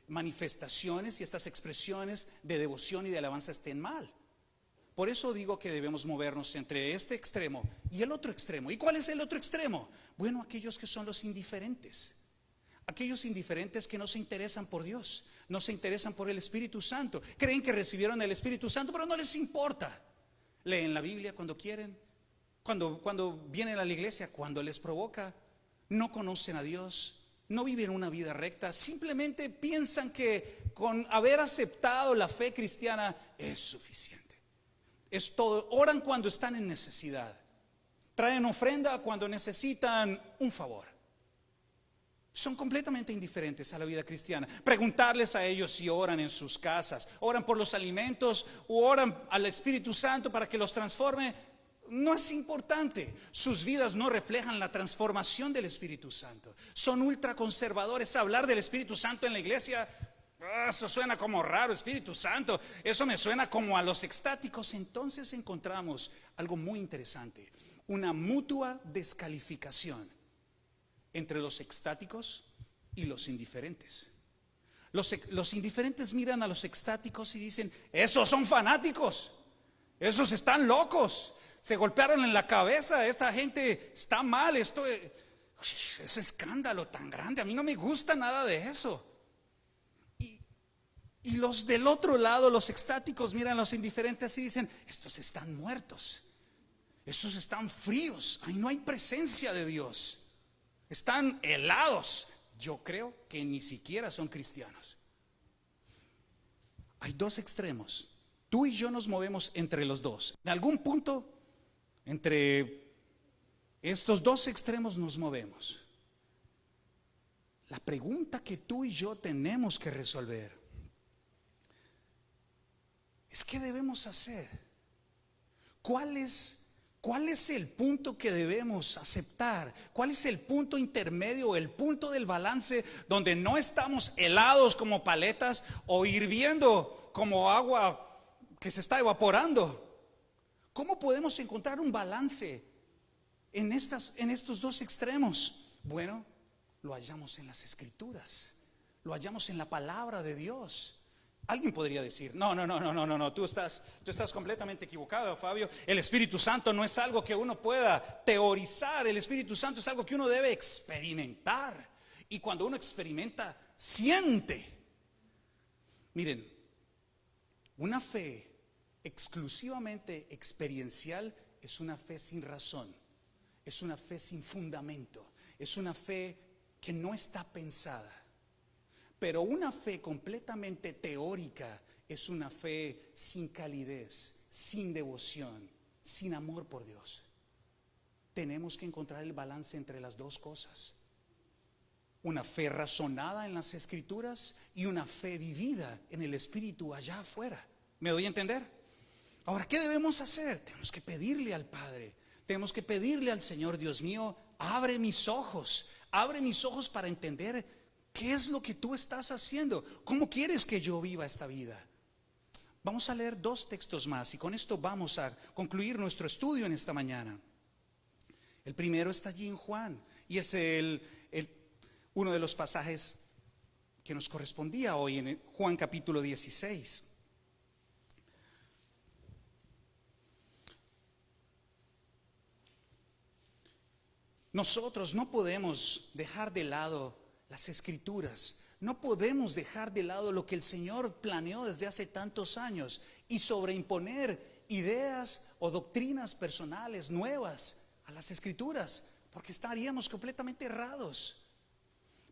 manifestaciones y estas expresiones de devoción y de alabanza estén mal. Por eso digo que debemos movernos entre este extremo y el otro extremo. ¿Y cuál es el otro extremo? Bueno, aquellos que son los indiferentes. Aquellos indiferentes que no se interesan por Dios, no se interesan por el Espíritu Santo. Creen que recibieron el Espíritu Santo, pero no les importa. Leen la Biblia cuando quieren, cuando vienen a la iglesia, cuando les provoca. No conocen a Dios, no viven una vida recta. Simplemente piensan que con haber aceptado la fe cristiana es suficiente. Es todo. Oran cuando están en necesidad. Traen ofrenda cuando necesitan un favor. Son completamente indiferentes a la vida cristiana. Preguntarles a ellos si oran en sus casas, oran por los alimentos o oran al Espíritu Santo para que los transforme, no es importante. Sus vidas no reflejan la transformación del Espíritu Santo. Son ultraconservadores. Hablar del Espíritu Santo en la iglesia, eso suena como raro. Espíritu Santo, eso me suena como a los extáticos. Entonces encontramos algo muy interesante, una mutua descalificación entre los extáticos y los indiferentes. Los indiferentes miran a los extáticos y dicen: esos son fanáticos, esos están locos, se golpearon en la cabeza, esta gente está mal, ese escándalo tan grande, a mí no me gusta nada de eso. Y los del otro lado, los extáticos, miran a los indiferentes y dicen: estos están muertos, estos están fríos, ahí no hay presencia de Dios. Están helados. Yo creo que ni siquiera son cristianos. Hay dos extremos. Tú y yo nos movemos entre los dos. En algún punto, entre estos dos extremos nos movemos. La pregunta que tú y yo tenemos que resolver es: ¿qué debemos hacer? ¿Cuál es el punto que debemos aceptar? ¿Cuál es el punto intermedio, el punto del balance donde no estamos helados como paletas o hirviendo como agua que se está evaporando? ¿Cómo podemos encontrar un balance en estos dos extremos? Bueno, lo hallamos en las Escrituras, lo hallamos en la palabra de Dios. Alguien podría decir: no, tú estás completamente equivocado, Fabio. El Espíritu Santo no es algo que uno pueda teorizar. El Espíritu Santo es algo que uno debe experimentar. Y cuando uno experimenta, siente. Miren, una fe exclusivamente experiencial es una fe sin razón, es una fe sin fundamento, es una fe que no está pensada. Pero una fe completamente teórica es una fe sin calidez, sin devoción, sin amor por Dios. tenemos que encontrar el balance entre las dos cosas. Una fe razonada en las Escrituras y una fe vivida en el Espíritu allá afuera. ¿Me doy a entender? Ahora, ¿qué debemos hacer? Tenemos que pedirle al Padre, tenemos que pedirle al Señor: Dios mío, abre mis ojos para entender qué es lo que tú estás haciendo, cómo quieres que yo viva esta vida. Vamos a leer 2 textos más y con esto vamos a concluir nuestro estudio en esta mañana. El primero está allí en Juan y es uno de los pasajes que nos correspondía hoy en Juan capítulo 16. Nosotros no podemos dejar de lado las Escrituras, no podemos dejar de lado lo que el Señor planeó desde hace tantos años y sobreimponer ideas o doctrinas personales nuevas a las Escrituras, porque estaríamos completamente errados.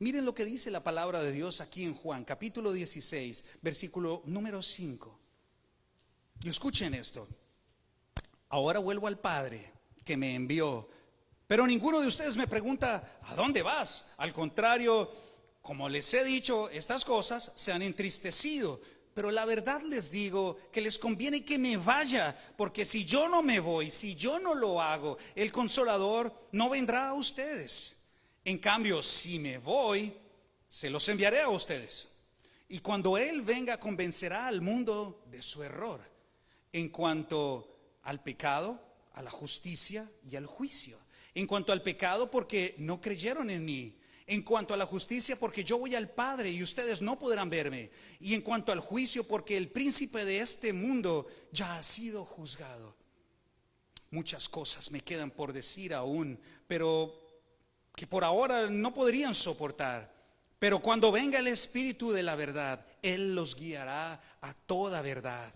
Miren lo que dice la palabra de Dios aquí en Juan capítulo 16, versículo número 5. Y escuchen esto: ahora vuelvo al Padre que me envió, pero ninguno de ustedes me pregunta: ¿a dónde vas? Al contrario, como les he dicho estas cosas, se han entristecido. Pero la verdad les digo que les conviene que me vaya, porque si yo no me voy, si yo no lo hago, el Consolador no vendrá a ustedes. En cambio, si me voy, se los enviaré a ustedes. Y cuando Él venga, convencerá al mundo de su error en cuanto al pecado, a la justicia y al juicio. En cuanto al pecado, porque no creyeron en mí. En cuanto a la justicia, porque yo voy al Padre y ustedes no podrán verme. Y en cuanto al juicio, porque el príncipe de este mundo ya ha sido juzgado. Muchas cosas me quedan por decir aún, pero que por ahora no podrían soportar. Pero cuando venga el Espíritu de la verdad, Él los guiará a toda verdad.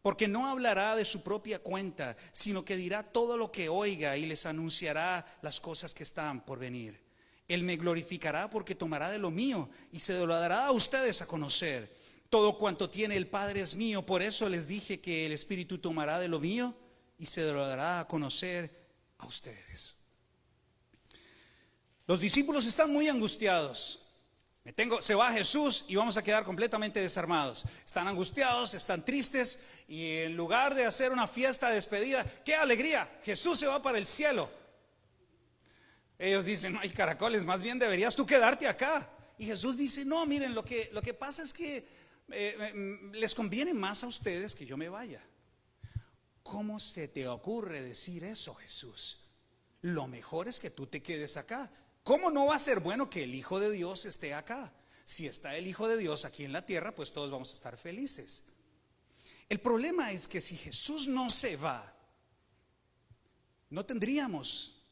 Porque no hablará de su propia cuenta, sino que dirá todo lo que oiga y les anunciará las cosas que están por venir. Él me glorificará porque tomará de lo mío y se lo dará a ustedes a conocer. Todo cuanto tiene el Padre es mío, por eso les dije que el Espíritu tomará de lo mío y se lo dará a conocer a ustedes. Los discípulos están muy angustiados. Se va Jesús y vamos a quedar completamente desarmados. Están angustiados, están tristes y en lugar de hacer una fiesta de despedida, ¡qué alegría! Jesús se va para el cielo. Ellos dicen: no hay caracoles, más bien deberías tú quedarte acá. Y Jesús dice: no, miren, lo que pasa es que les conviene más a ustedes que yo me vaya. ¿Cómo se te ocurre decir eso, Jesús? Lo mejor es que tú te quedes acá. ¿Cómo no va a ser bueno que el Hijo de Dios esté acá? Si está el Hijo de Dios aquí en la tierra, pues todos vamos a estar felices. El problema es que si Jesús no se va, no tendríamos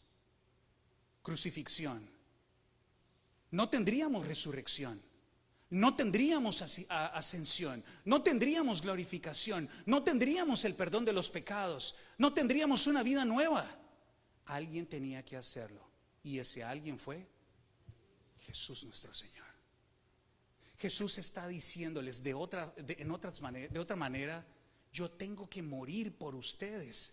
crucifixión, no tendríamos resurrección, no tendríamos ascensión, no tendríamos glorificación, no tendríamos el perdón de los pecados, no tendríamos una vida nueva. Alguien tenía que hacerlo. Y ese alguien fue Jesús nuestro Señor. Jesús está diciéndoles de otra manera: yo tengo que morir por ustedes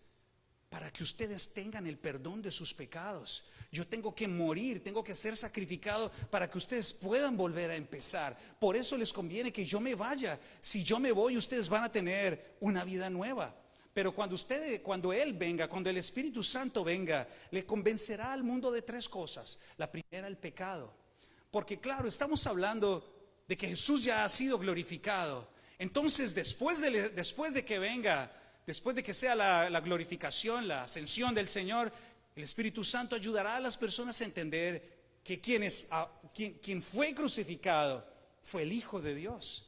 para que ustedes tengan el perdón de sus pecados. Yo tengo que morir, tengo que ser sacrificado para que ustedes puedan volver a empezar. Por eso les conviene que yo me vaya. Si yo me voy, ustedes van a tener una vida nueva. Pero cuando Él venga, cuando el Espíritu Santo venga, le convencerá al mundo de 3 cosas. La primera, el pecado. Porque claro, estamos hablando de que Jesús ya ha sido glorificado. Entonces después de que venga, después de que sea la glorificación, la ascensión del Señor, el Espíritu Santo ayudará a las personas a entender que quien fue crucificado fue el Hijo de Dios.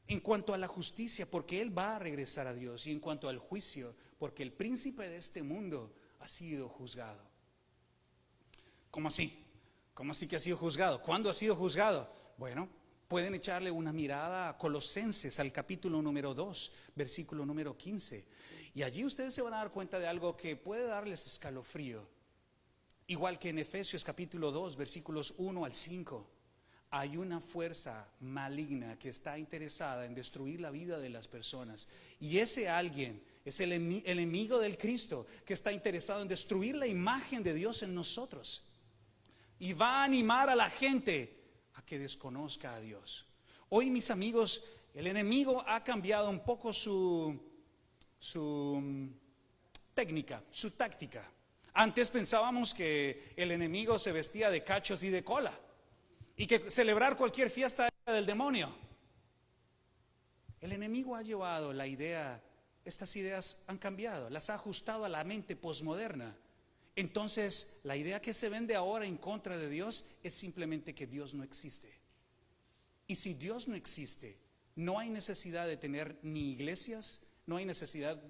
En cuanto a la justicia, porque Él va a regresar a Dios. Y en cuanto al juicio, porque el príncipe de este mundo ha sido juzgado. ¿Cómo así? ¿Cómo así que ha sido juzgado? ¿Cuándo ha sido juzgado? Bueno, pueden echarle una mirada a Colosenses, al capítulo número 2, versículo número 15. Y allí ustedes se van a dar cuenta de algo que puede darles escalofrío. Igual que en Efesios capítulo 2, versículos 1 al 5. Hay una fuerza maligna que está interesada en destruir la vida de las personas. Y ese alguien es el enemigo del Cristo, que está interesado en destruir la imagen de Dios en nosotros. Y va a animar a la gente a que desconozca a Dios. Hoy, mis amigos, el enemigo ha cambiado un poco su técnica, su táctica. Antes pensábamos que el enemigo se vestía de cachos y de cola, y que celebrar cualquier fiesta era del demonio. El enemigo ha llevado la idea, estas ideas han cambiado, las ha ajustado a la mente posmoderna. Entonces, la idea que se vende ahora en contra de Dios es simplemente que Dios no existe. Y si Dios no existe, no hay necesidad de tener ni iglesias, no hay necesidad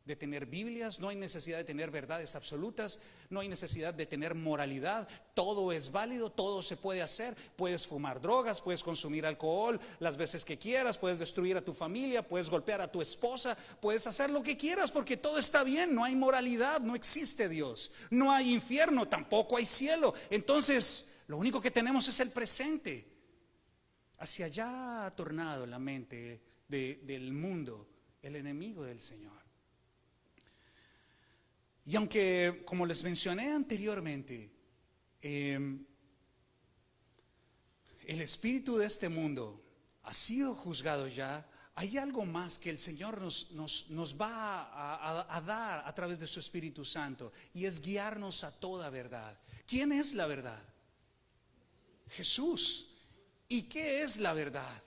de tener Biblias, no hay necesidad de tener verdades absolutas, no hay necesidad de tener moralidad. Todo es válido, todo se puede hacer. Puedes fumar drogas, puedes consumir alcohol las veces que quieras, puedes destruir a tu familia, puedes golpear a tu esposa, puedes hacer lo que quieras porque todo está bien. No hay moralidad, no existe Dios, no hay infierno, tampoco hay cielo. Entonces, lo único que tenemos es el presente. Hacia allá ha tornado la mente del mundo, el enemigo del Señor. Y aunque, como les mencioné anteriormente, el espíritu de este mundo ha sido juzgado ya, hay algo más que el Señor nos va a dar a través de su Espíritu Santo, y es guiarnos a toda verdad. ¿Quién es la verdad? Jesús. ¿Y qué es la verdad?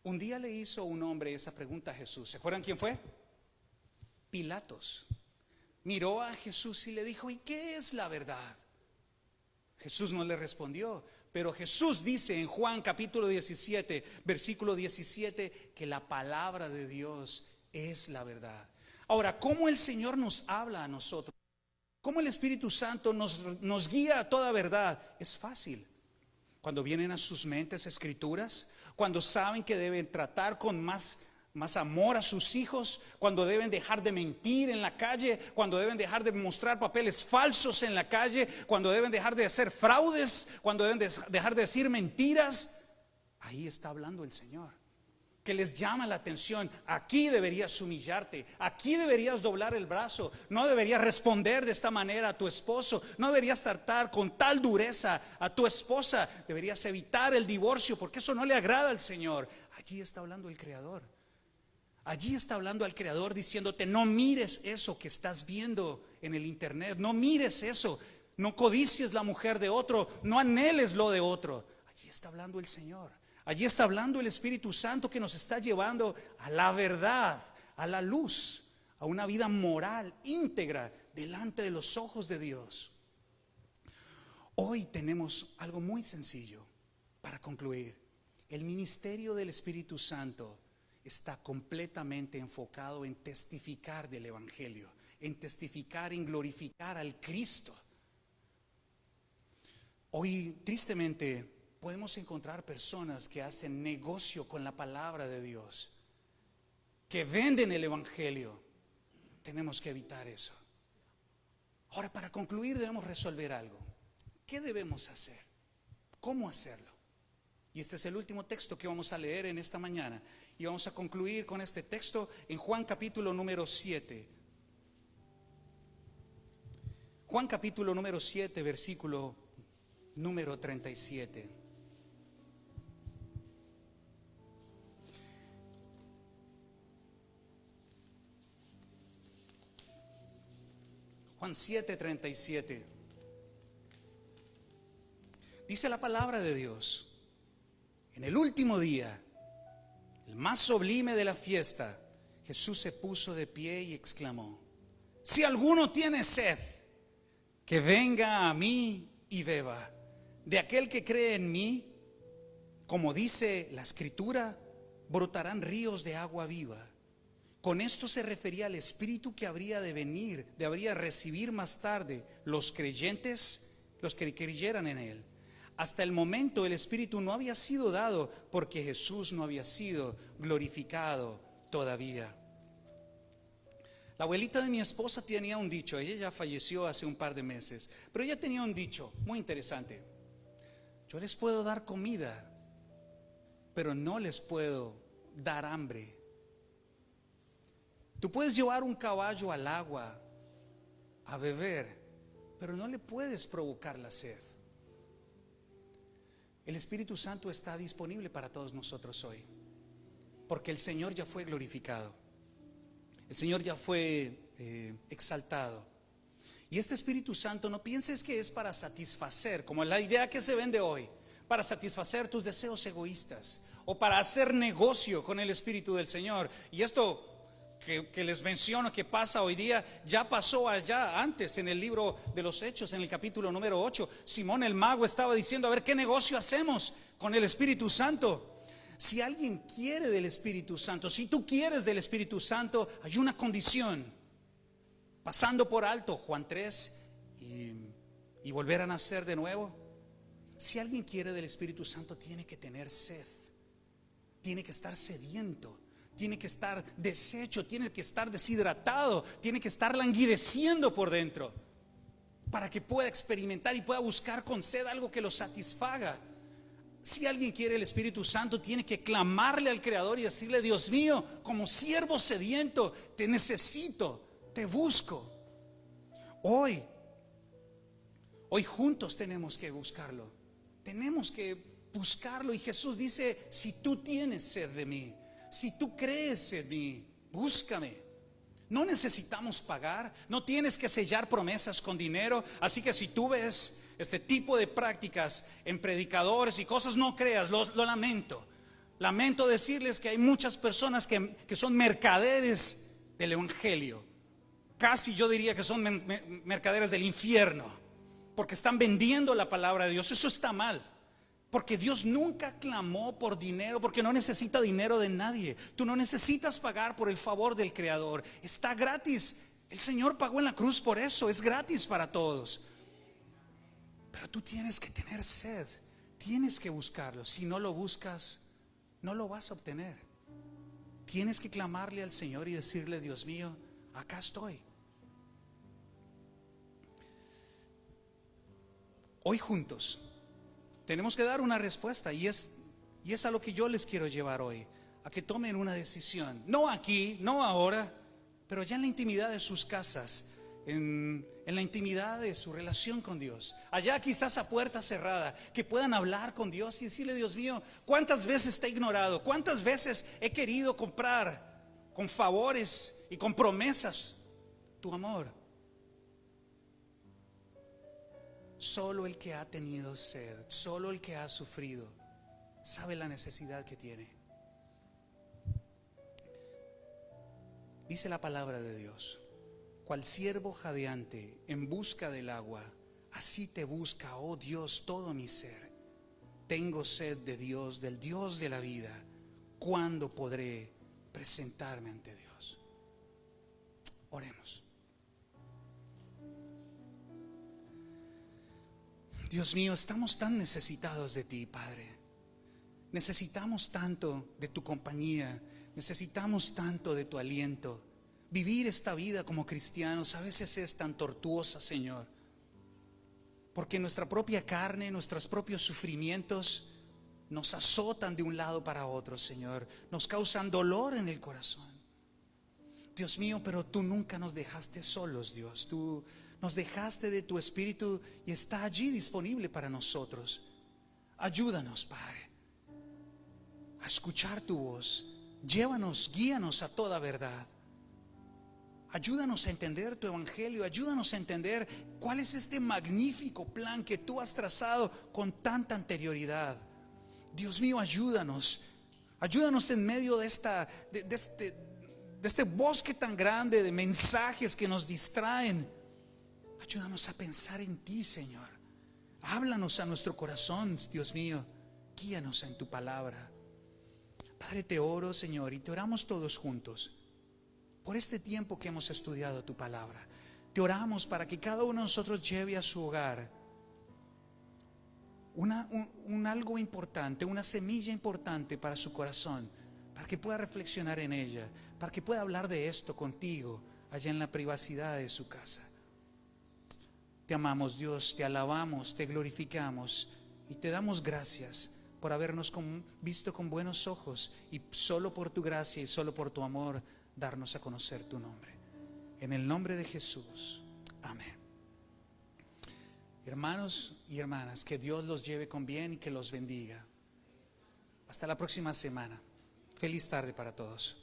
Un día le hizo un hombre esa pregunta a Jesús. ¿Se acuerdan quién fue? Pilatos. Miró a Jesús y le dijo: ¿y qué es la verdad? Jesús no le respondió, pero Jesús dice en Juan capítulo 17, versículo 17, que la palabra de Dios es la verdad. Ahora, ¿cómo el Señor nos habla a nosotros? ¿Cómo el Espíritu Santo nos guía a toda verdad? Es fácil. Cuando vienen a sus mentes escrituras, cuando saben que deben tratar con más amor a sus hijos, cuando deben dejar de mentir en la calle, cuando deben dejar de mostrar papeles falsos en la calle, cuando deben dejar de hacer fraudes, cuando deben dejar de decir mentiras. Ahí está hablando el Señor, que les llama la atención. Aquí deberías humillarte, aquí deberías doblar el brazo, no deberías responder de esta manera a tu esposo, no deberías tratar con tal dureza a tu esposa, deberías evitar el divorcio porque eso no le agrada al Señor. Allí está hablando el Creador. Allí está hablando al Creador diciéndote: no mires eso que estás viendo en el internet, no mires eso, no codicies la mujer de otro, no anheles lo de otro. Allí está hablando el Señor. Allí está hablando el Espíritu Santo, que nos está llevando a la verdad, a la luz, a una vida moral íntegra delante de los ojos de Dios. Hoy tenemos algo muy sencillo para concluir. El ministerio del Espíritu Santo está completamente enfocado en testificar del Evangelio, en testificar, en glorificar al Cristo. Hoy, tristemente, podemos encontrar personas que hacen negocio con la palabra de Dios, que venden el Evangelio. Tenemos que evitar eso. Ahora, para concluir, debemos resolver algo. ¿Qué debemos hacer? ¿Cómo hacerlo? Y este es el último texto que vamos a leer en esta mañana. Y vamos a concluir con este texto en Juan capítulo número 7. Juan capítulo número 7, versículo número 37. Juan 7:37. Dice la palabra de Dios: en el último día, el más sublime de la fiesta, Jesús se puso de pie y exclamó: si alguno tiene sed, que venga a mí y beba. De aquel que cree en mí, como dice la Escritura, brotarán ríos de agua viva. Con esto se refería al Espíritu que habría de venir, debería recibir más tarde los creyentes, los que creyeran en Él. Hasta el momento el Espíritu no había sido dado porque Jesús no había sido glorificado todavía. La abuelita de mi esposa tenía un dicho, ella ya falleció hace un par de meses, pero ella tenía un dicho muy interesante. Yo les puedo dar comida, pero no les puedo dar hambre. Tú puedes llevar un caballo al agua a beber, pero no le puedes provocar la sed. El Espíritu Santo está disponible para todos nosotros hoy, porque el Señor ya fue glorificado, el Señor ya fue exaltado. Y este Espíritu Santo, no pienses que es para satisfacer, como la idea que se vende hoy, para satisfacer tus deseos egoístas o para hacer negocio con el Espíritu del Señor. Y esto que les menciono que pasa hoy día, ya pasó allá antes en el libro de los Hechos, en el capítulo número 8. Simón el mago estaba diciendo: a ver, ¿qué negocio hacemos con el Espíritu Santo? Si alguien quiere del Espíritu Santo, si tú quieres del Espíritu Santo, hay una condición: pasando por alto Juan 3 y volver a nacer de nuevo. Si alguien quiere del Espíritu Santo, tiene que tener sed, tiene que estar sediento, tiene que estar deshecho, tiene que estar deshidratado, tiene que estar languideciendo por dentro, para que pueda experimentar y pueda buscar con sed algo que lo satisfaga. Si alguien quiere el Espíritu Santo, tiene que clamarle al Creador y decirle: Dios mío, como siervo sediento, te necesito, te busco. Hoy juntos tenemos que buscarlo. Tenemos que buscarlo. Y Jesús dice: si tú tienes sed de mí, si tú crees en mí, búscame. No necesitamos pagar, no tienes que sellar promesas con dinero. Así que si tú ves este tipo de prácticas en predicadores y cosas, no creas, lo lamento. Lamento decirles que hay muchas personas que son mercaderes del Evangelio. Casi yo diría que son mercaderes del infierno, porque están vendiendo la palabra de Dios. Eso está mal, porque Dios nunca clamó por dinero, porque no necesita dinero de nadie. Tú no necesitas pagar por el favor del Creador. Está gratis. El Señor pagó en la cruz por eso. Es gratis para todos. Pero tú tienes que tener sed, tienes que buscarlo. Si no lo buscas, no lo vas a obtener. Tienes que clamarle al Señor y decirle: Dios mío, acá estoy. Hoy juntos tenemos que dar una respuesta, y es a lo que yo les quiero llevar hoy, a que tomen una decisión. No aquí, no ahora, pero ya en la intimidad de sus casas, en la intimidad de su relación con Dios, allá quizás a puerta cerrada, que puedan hablar con Dios y decirle: Dios mío, ¿cuántas veces te he ignorado? ¿Cuántas veces he querido comprar con favores y con promesas tu amor? Solo el que ha tenido sed, solo el que ha sufrido, sabe la necesidad que tiene. Dice la palabra de Dios: cual siervo jadeante en busca del agua, así te busca, oh Dios, todo mi ser. Tengo sed de Dios, del Dios de la vida. ¿Cuándo podré presentarme ante Dios? Oremos. Dios mío, estamos tan necesitados de ti, Padre. Necesitamos tanto de tu compañía, necesitamos tanto de tu aliento. Vivir esta vida como cristianos a veces es tan tortuosa, Señor, porque nuestra propia carne, nuestros propios sufrimientos nos azotan de un lado para otro, Señor. Nos causan dolor en el corazón. Dios mío, pero tú nunca nos dejaste solos, Dios. Tú nos dejaste de tu Espíritu y está allí disponible para nosotros. Ayúdanos, Padre, a escuchar tu voz. Llévanos, guíanos a toda verdad. Ayúdanos a entender tu evangelio. Ayúdanos a entender cuál es este magnífico plan que tú has trazado con tanta anterioridad. Dios mío, ayúdanos. Ayúdanos en medio de este bosque tan grande de mensajes que nos distraen. Ayúdanos a pensar en ti, Señor. Háblanos a nuestro corazón, Dios mío. Guíanos en tu palabra. Padre, te oro, Señor, y te oramos todos juntos por este tiempo que hemos estudiado tu palabra. Te oramos para que cada uno de nosotros lleve a su hogar un algo importante, una semilla importante para su corazón, para que pueda reflexionar en ella, para que pueda hablar de esto contigo allá en la privacidad de su casa. Te amamos, Dios, te alabamos, te glorificamos Y te damos gracias por habernos visto con buenos ojos y solo por tu gracia y solo por tu amor darnos a conocer tu nombre. En el nombre de Jesús. Amén. Hermanos y hermanas, que Dios los lleve con bien y que los bendiga. Hasta la próxima semana. Feliz tarde para todos.